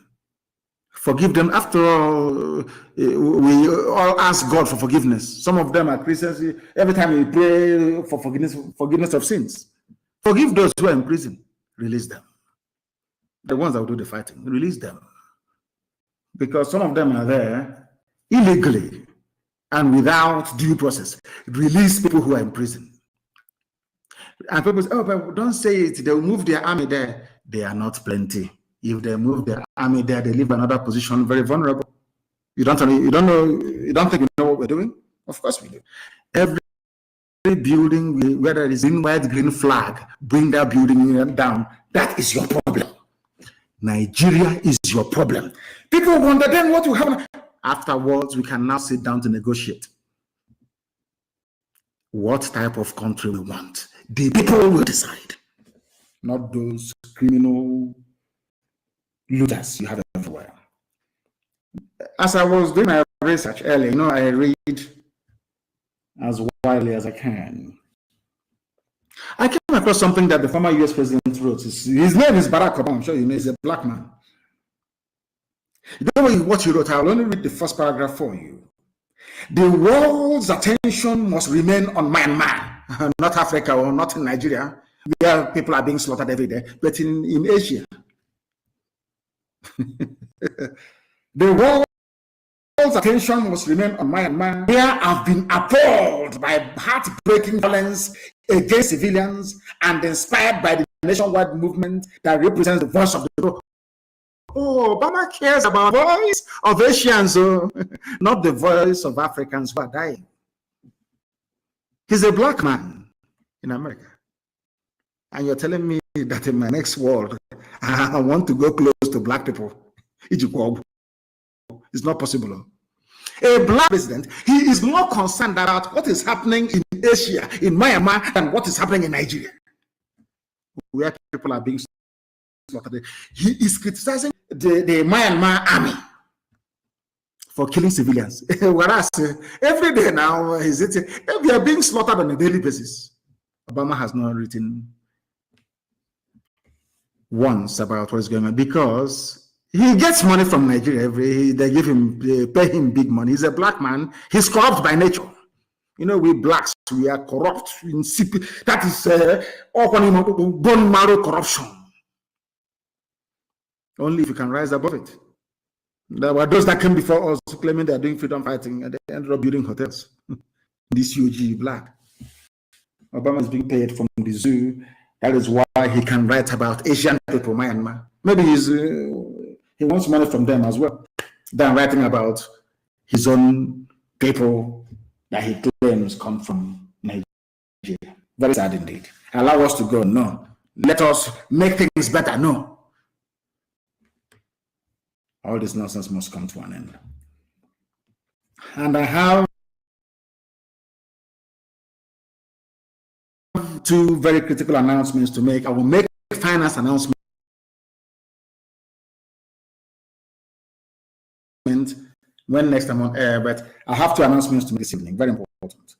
Forgive them. After all, we all ask God for forgiveness. Some of them are Christians. Every time we pray for forgiveness of sins. Forgive those who are in prison. Release them. The ones that will do the fighting, release them. Because some of them are there illegally and without due process. Release people who are in prison. And people say, oh, but don't say it. They'll move their army there. They are not plenty. If they move their army there, they leave another position very vulnerable. You don't think we know what we're doing? Of course we do. Every building, whether it is in white, green flag, bring that building down. That is your problem. Nigeria is your problem. People wonder then what will happen. Afterwards, we can now sit down to negotiate. What type of country we want. The people will decide. Not those criminal looters you have everywhere. As I was doing my research earlier, I read as widely as I can. I came across something that the former US president wrote. His name is Barack Obama. I'm sure you know, he's a black man. You know what he wrote? I'll only read the first paragraph for you. The world's attention must remain on Myanmar, not Africa or not in Nigeria, where people are being slaughtered every day, but in Asia. The world's attention must remain on Myanmar, where I've been appalled by heartbreaking violence against civilians and inspired by the nationwide movement that represents the voice of the people. Oh, Obama cares about the voice of Asians, not the voice of Africans who are dying. He's a black man in America. And you're telling me that in my next world, I want to go close to black people. It's not possible. A black president, he is more concerned about what is happening in Asia, in Myanmar, than what is happening in Nigeria, where people are being slaughtered. He is criticizing the Myanmar army for killing civilians. Whereas every day now, we are being slaughtered on a daily basis. Obama has not written once about what is going on because he gets money from Nigeria. They pay him big money. He's a black man. He's corrupt by nature. We blacks, we are corrupt. That is bone marrow corruption. Only if you can rise above it. There were those that came before us claiming they are doing freedom fighting and they ended up building hotels. This UG black. Obama is being paid from the zoo. That is why he can write about Asian people, Myanmar. Maybe he wants money from them as well, than writing about his own people that he claims come from Nigeria. Very sad indeed. Allow us to go, no. Let us make things better, no. All this nonsense must come to an end. And I have two very critical announcements to make. I will make a finance announcement when next I'm on air, but I have two announcements to make this evening. Very important.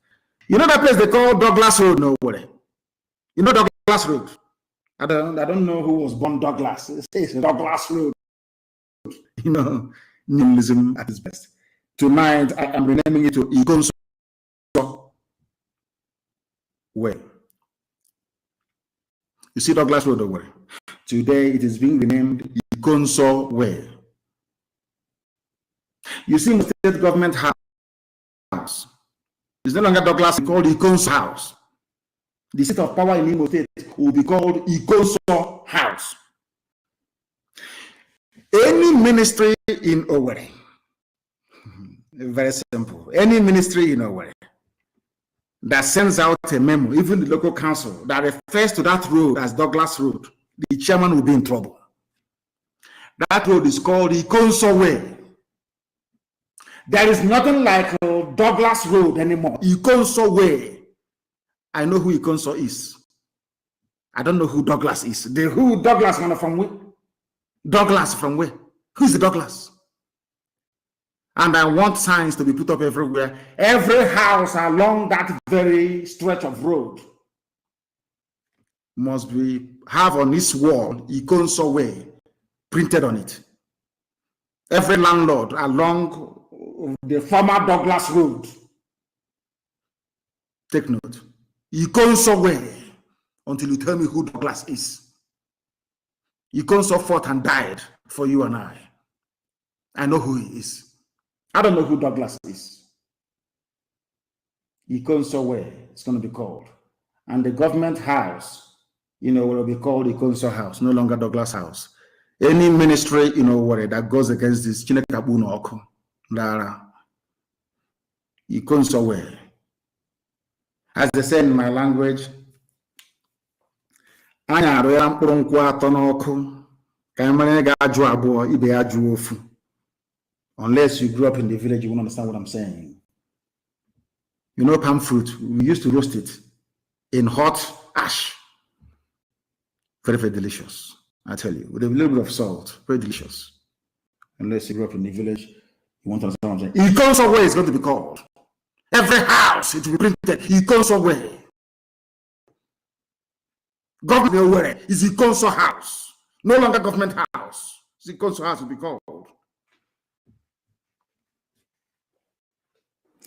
You know that place they call Douglas Road? Nowhere. You know Douglas Road? I don't know who was born Douglas. It's Douglas Road. Nihilism at its best. Tonight I am renaming it to Igonso Way. You see Douglas Road over there. Today it is being renamed Igonso Way. You see the state government house. It's no longer Douglas, it's called Igonso House. The seat of power in Imo State will be called Igonso House. Any ministry in Owerri, very simple, any ministry in Owerri that sends out a memo, even the local council, that refers to that road as Douglas Road, the chairman will be in trouble. That road is called Igonso Way. There is nothing like Douglas Road anymore. Igonso Way. I know who Igonso is. I don't know who Douglas is. Who Douglas from where? Douglas from where? Who's the Douglas? And I want signs to be put up everywhere. Every house along that very stretch of road must have on its wall Ikonso way printed on it. Every landlord along the former Douglas Road, take note, Ikonso way, until you tell me who Douglas is. Ikonso fought and died for you and I. I know who he is. I don't know who Douglas is. Ikonso way, it's going to be called. And the government house, will be called Ikonso House, no longer Douglas House. Any ministry, that goes against this, Ikonso way. As they say in my language, unless you grew up in the village, you won't understand what I'm saying. Palm fruit, we used to roast it in hot ash. Very, very delicious, I tell you, with a little bit of salt, very delicious. Unless you grew up in the village, you won't understand what I'm saying. Ikonso way is going to be called. Every house, it will be printed, Ikonso way. Government way is Ikonso House, no longer government house. It's Ikonso House will be called.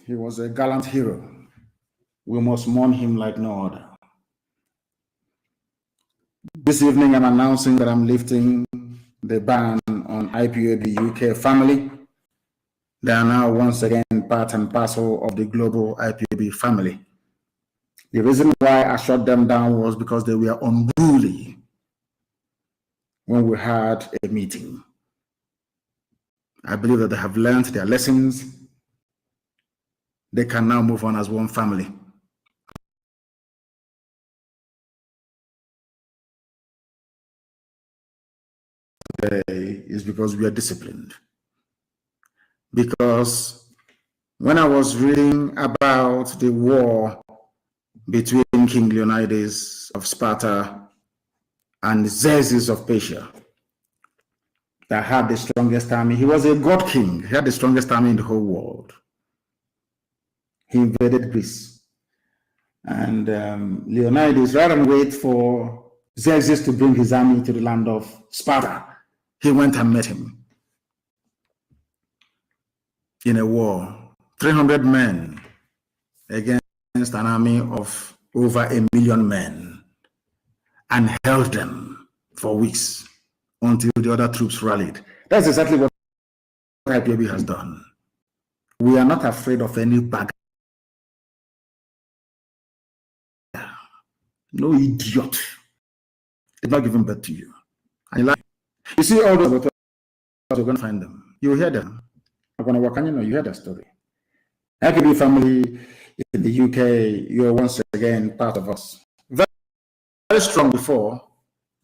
He was a gallant hero. We must mourn him like no other. This evening, I'm announcing that I'm lifting the ban on IPOB UK family. They are now once again part and parcel of the global IPOB family. The reason why I shut them down was because they were unruly when we had a meeting. I believe that they have learned their lessons. They can now move on as one family. Is because we are disciplined. Because when I was reading about the war between King Leonidas of Sparta and Xerxes of Persia, that had the strongest army, he was a god king, he had the strongest army in the whole world. He invaded Greece. And Leonidas, rather than wait for Xerxes to bring his army to the land of Sparta, he went and met him in a war, 300 men against an army of over 1 million men, and held them for weeks until the other troops rallied. That's exactly what IPOB has done. We are not afraid of any bag. No idiot did not give birth to you. And you see all those, we're going to find them. You hear them. I'm going to work on, you hear that story. IPOB family in the UK, you're once again part of us. Very, very strong before.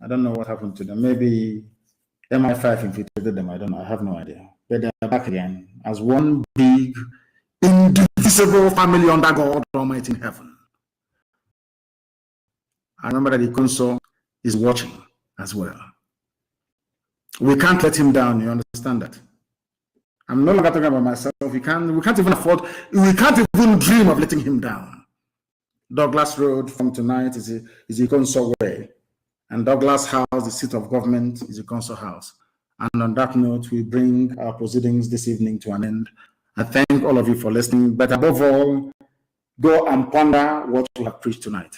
I don't know what happened to them. Maybe MI5 infiltrated them. I don't know. I have no idea. But they're back again as one big, indivisible family under God Almighty in heaven. I remember that the console is watching as well. We can't let him down. You understand that? I'm no longer talking about myself. We can't even afford, we can't even dream of letting him down. Douglas Road from tonight is a console way. And Douglas House, the seat of government, is a console house. And on that note, we bring our proceedings this evening to an end. I thank all of you for listening. But above all, go and ponder what we have preached tonight.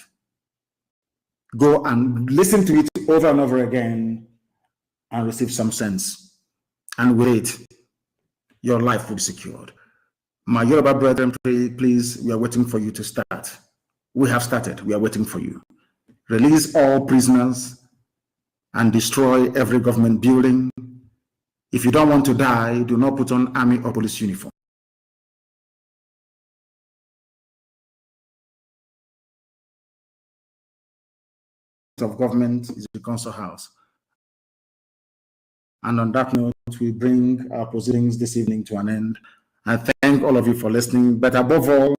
Go and listen to it over and over again and receive some sense. And with it, your life will be secured. My Yoruba brethren, please, we are waiting for you to start. We have started. We are waiting for you. Release all prisoners and destroy every government building. If you don't want to die, do not put on army or police uniform. Of government is the council house. And on that note, we bring our proceedings this evening to an end. I thank all of you for listening, but above all,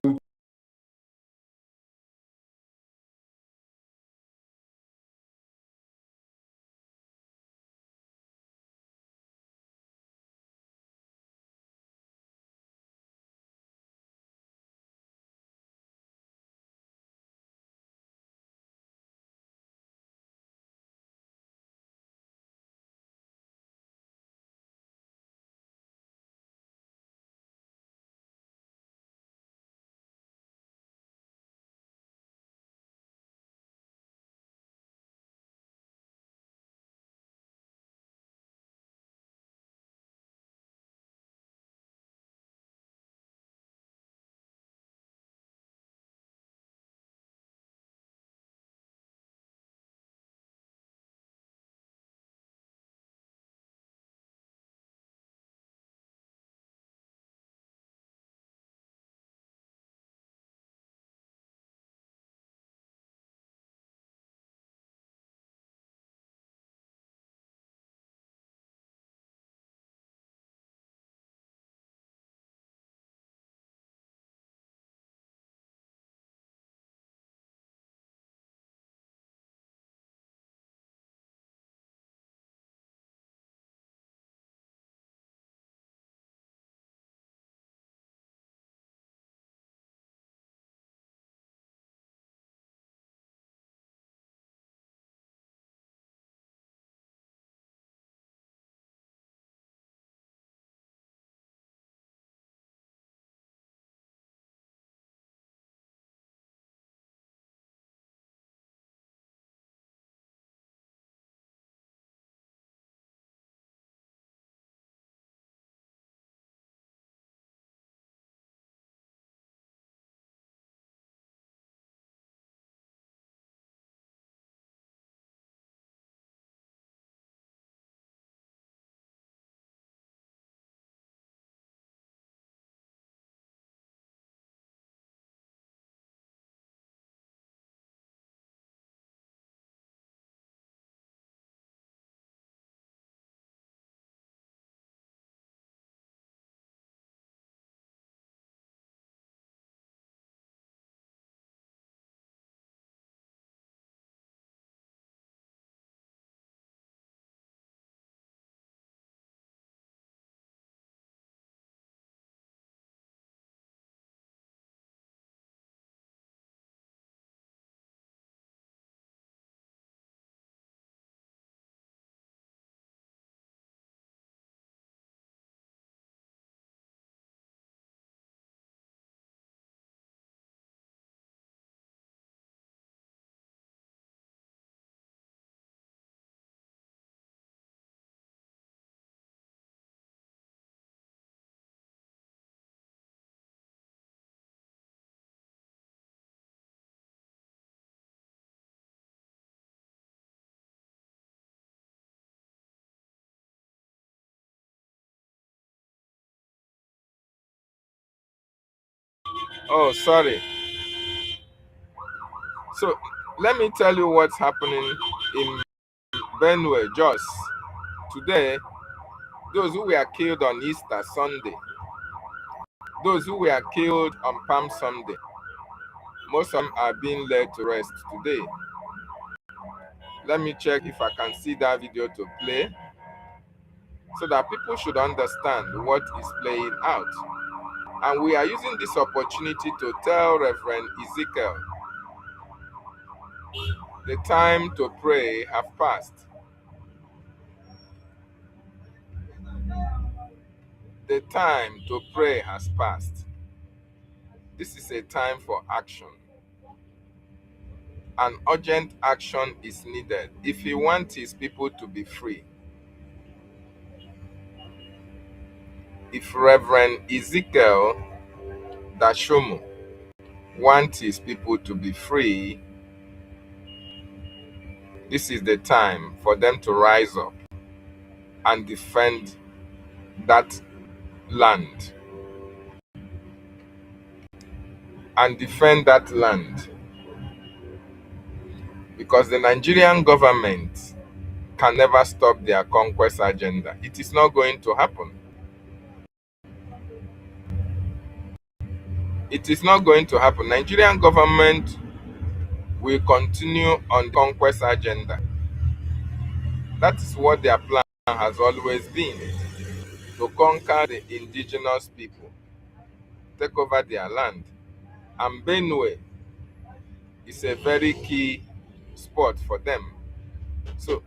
Oh, sorry. So let me tell you what's happening in Benue, Jos. Today, those who were killed on Easter Sunday, those who were killed on Palm Sunday, most of them are being led to rest today. Let me check if I can see that video to play so that people should understand what is playing out. And we are using this opportunity to tell Reverend Ezekiel, the time to pray have passed. The time to pray has passed. This is a time for action. An urgent action is needed if he wants his people to be free. If Reverend Ezekiel Dashomu wants his people to be free, this is the time for them to rise up and defend that land. And defend that land. Because the Nigerian government can never stop their conquest agenda. It is not going to happen. It is not going to happen. Nigerian government will continue on the conquest agenda. That is what their plan has always been, to conquer the indigenous people, take over their land. And Benue is a very key spot for them. So,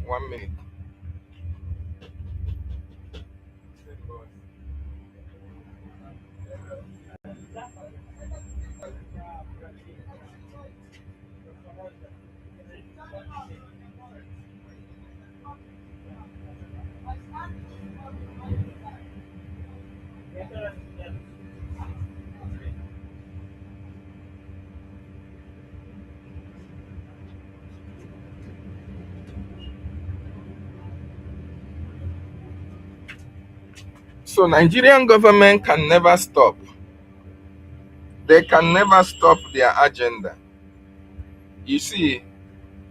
1 minute. So Nigerian government can never stop. They can never stop their agenda. You see,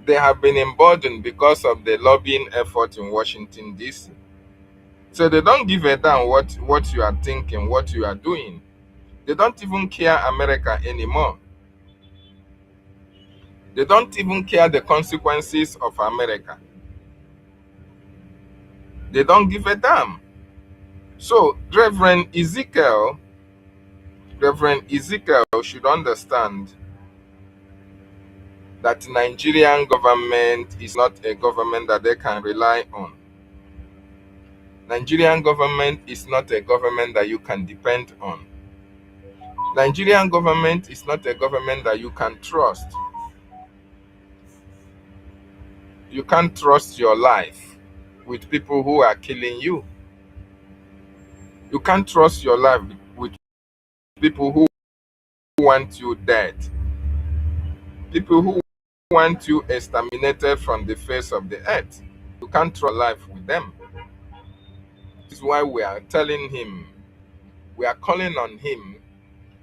they have been emboldened because of the lobbying effort in Washington, D.C. So they don't give a damn what you are thinking, what you are doing. They don't even care America anymore. They don't even care the consequences of America. They don't give a damn. So Reverend Ezekiel should understand that Nigerian government is not a government that they can rely on. Nigerian government is not a government that you can depend on. Nigerian government is not a government that you can trust. You can't trust your life with people who are killing you. You can't trust your life with people who want you dead. People who want you exterminated from the face of the earth. You can't trust life with them. This is why we are telling him, we are calling on him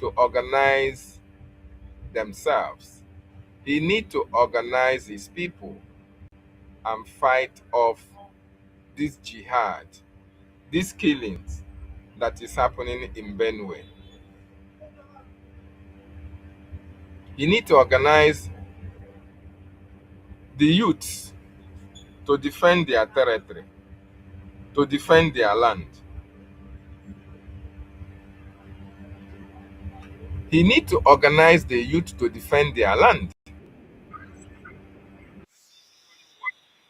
to organize themselves. He needs to organize his people and fight off this jihad, these killings that is happening in Benue. He needs to organize the youths to defend their territory, to defend their land. He needs to organize the youth to defend their land.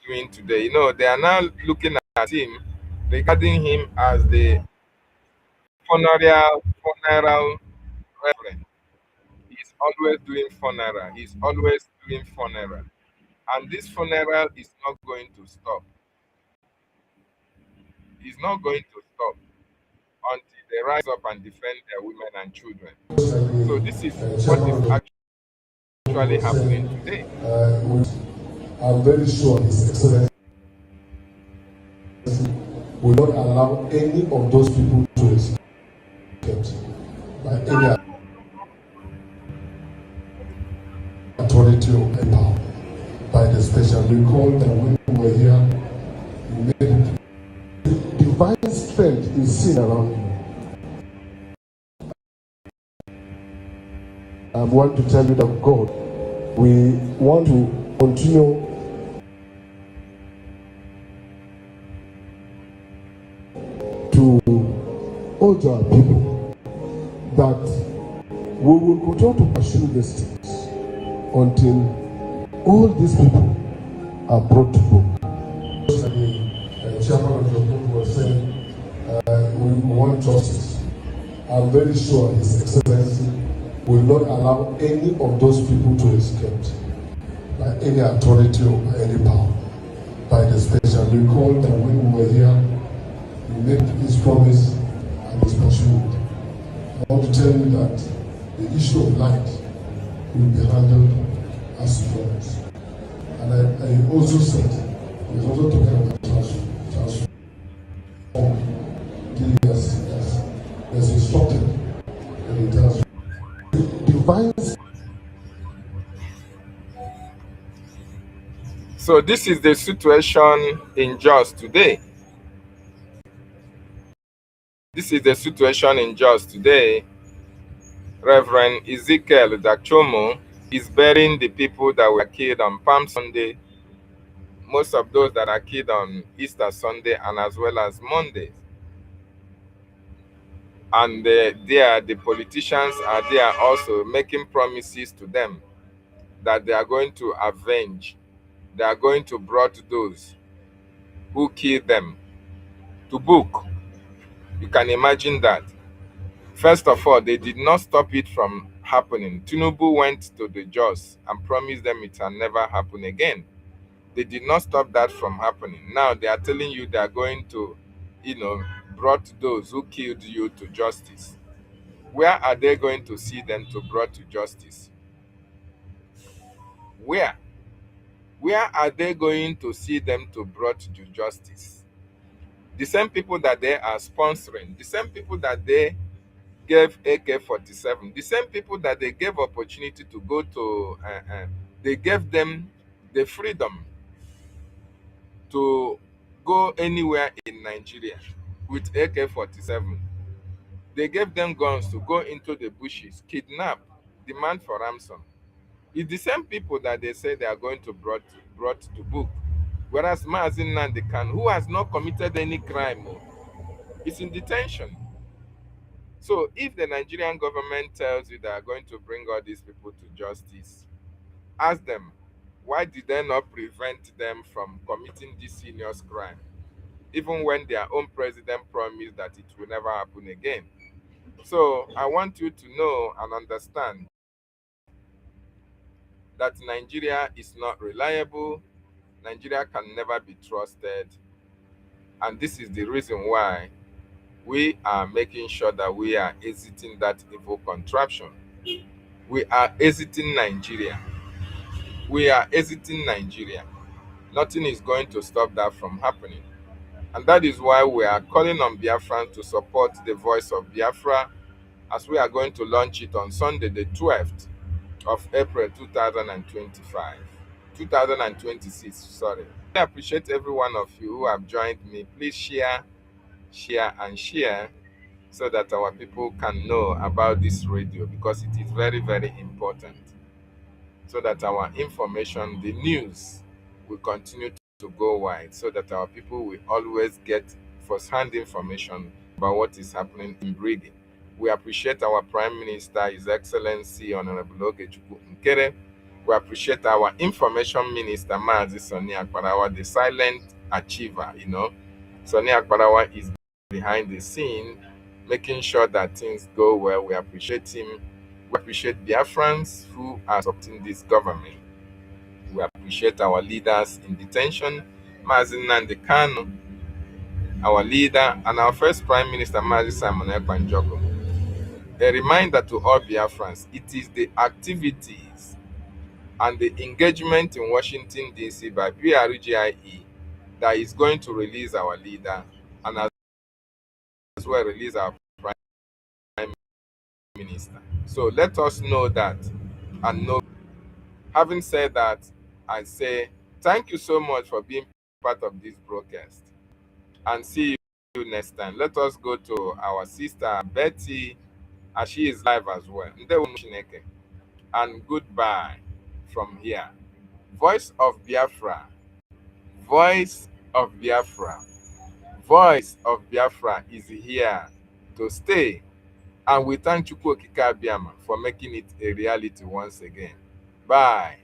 Doing today, they are now looking at him, regarding him as the funeral reverend. He's always doing funeral. He's always doing funeral. And this funeral is not going to stop. It's not going to stop until they rise up and defend their women and children. So this is what is actually happening today.
I'm very sure His Excellency will not allow any of those people to escape. any authority or any power by the special. Recall that when we were here, we made it. Divine strength is seen around you. I want to tell you that God, we want to continue to urge our people that we will continue to pursue these things until all these people are brought to book. The chairman of your group was saying we want justice. I'm very sure His Excellency will not allow any of those people to escape by any authority or by any power, by the special. Recall that when we were here, we made this promise and this pursuit. I want to tell you that the issue of light will be handled as follows. And I also said, we're also talking about transform. There's instructed in the transform. Divine.
So this is the situation in Jos today. This is the situation in Jos today. Reverend Ezekiel Dachomo is burying the people that were killed on Palm Sunday, most of those that are killed on Easter Sunday and as well as Monday. And the politicians are there also making promises to them that they are going to avenge, they are going to brought those who killed them to book. You can imagine that. First of all, they did not stop it from happening. Tinubu went to the Jos and promised them it will never happen again. They did not stop that from happening. Now they are telling you they are going to, brought those who killed you to justice. Where are they going to see them to brought to justice? Where? Where are they going to see them to brought to justice? The same people that they are sponsoring, the same people that they gave AK-47, the same people that they gave opportunity to go to, they gave them the freedom to go anywhere in Nigeria with AK-47. They gave them guns to go into the bushes, kidnap, demand for ransom. It's the same people that they say they are going to brought to book. Whereas Mazi Nnamdi Kanu, who has not committed any crime, is in detention. So if the Nigerian government tells you they are going to bring all these people to justice, ask them, why did they not prevent them from committing this heinous crime? Even when their own president promised that it will never happen again. So I want you to know and understand that Nigeria is not reliable. Nigeria can never be trusted. And this is the reason why we are making sure that we are exiting that evil contraption. We are exiting Nigeria. We are exiting Nigeria. Nothing is going to stop that from happening. And that is why we are calling on Biafrans to support the voice of Biafra, as we are going to launch it on Sunday, the 12th of April 2026. Sorry. I appreciate every one of you who have joined me. Please share, and share so that our people can know about this radio, because it is very, very important, so that our information, the news, will continue to go wide, so that our people will always get first-hand information about what is happening in Brgie. We appreciate our Prime Minister, His Excellency Honorable Ogechukwu Nkere. We appreciate our Information Minister, Mazi Soni Akparawa, the silent achiever. Soni Akparawa is behind the scene, making sure that things go well. We appreciate him. We appreciate Biafrans who are supporting this government. We appreciate our leaders in detention, Mazi Nnamdi Kanu, our leader, and our first Prime Minister, Mazi Simon Ekpanjogo. A reminder to all Biafrans, it is the activities and the engagement in Washington, D.C. by Brgie that is going to release our leader, and as well release our Prime Minister. minister. So let us know that and know. Having said that, I say thank you so much for being part of this broadcast, and see you next time. Let us go to our sister Betty, as she is live as well. Ndewo Chineke. And goodbye from here. Voice of Biafra. Voice of Biafra. Voice of Biafra is here to stay. And we thank Chukwu Okike Abiama for making it a reality once again. Bye.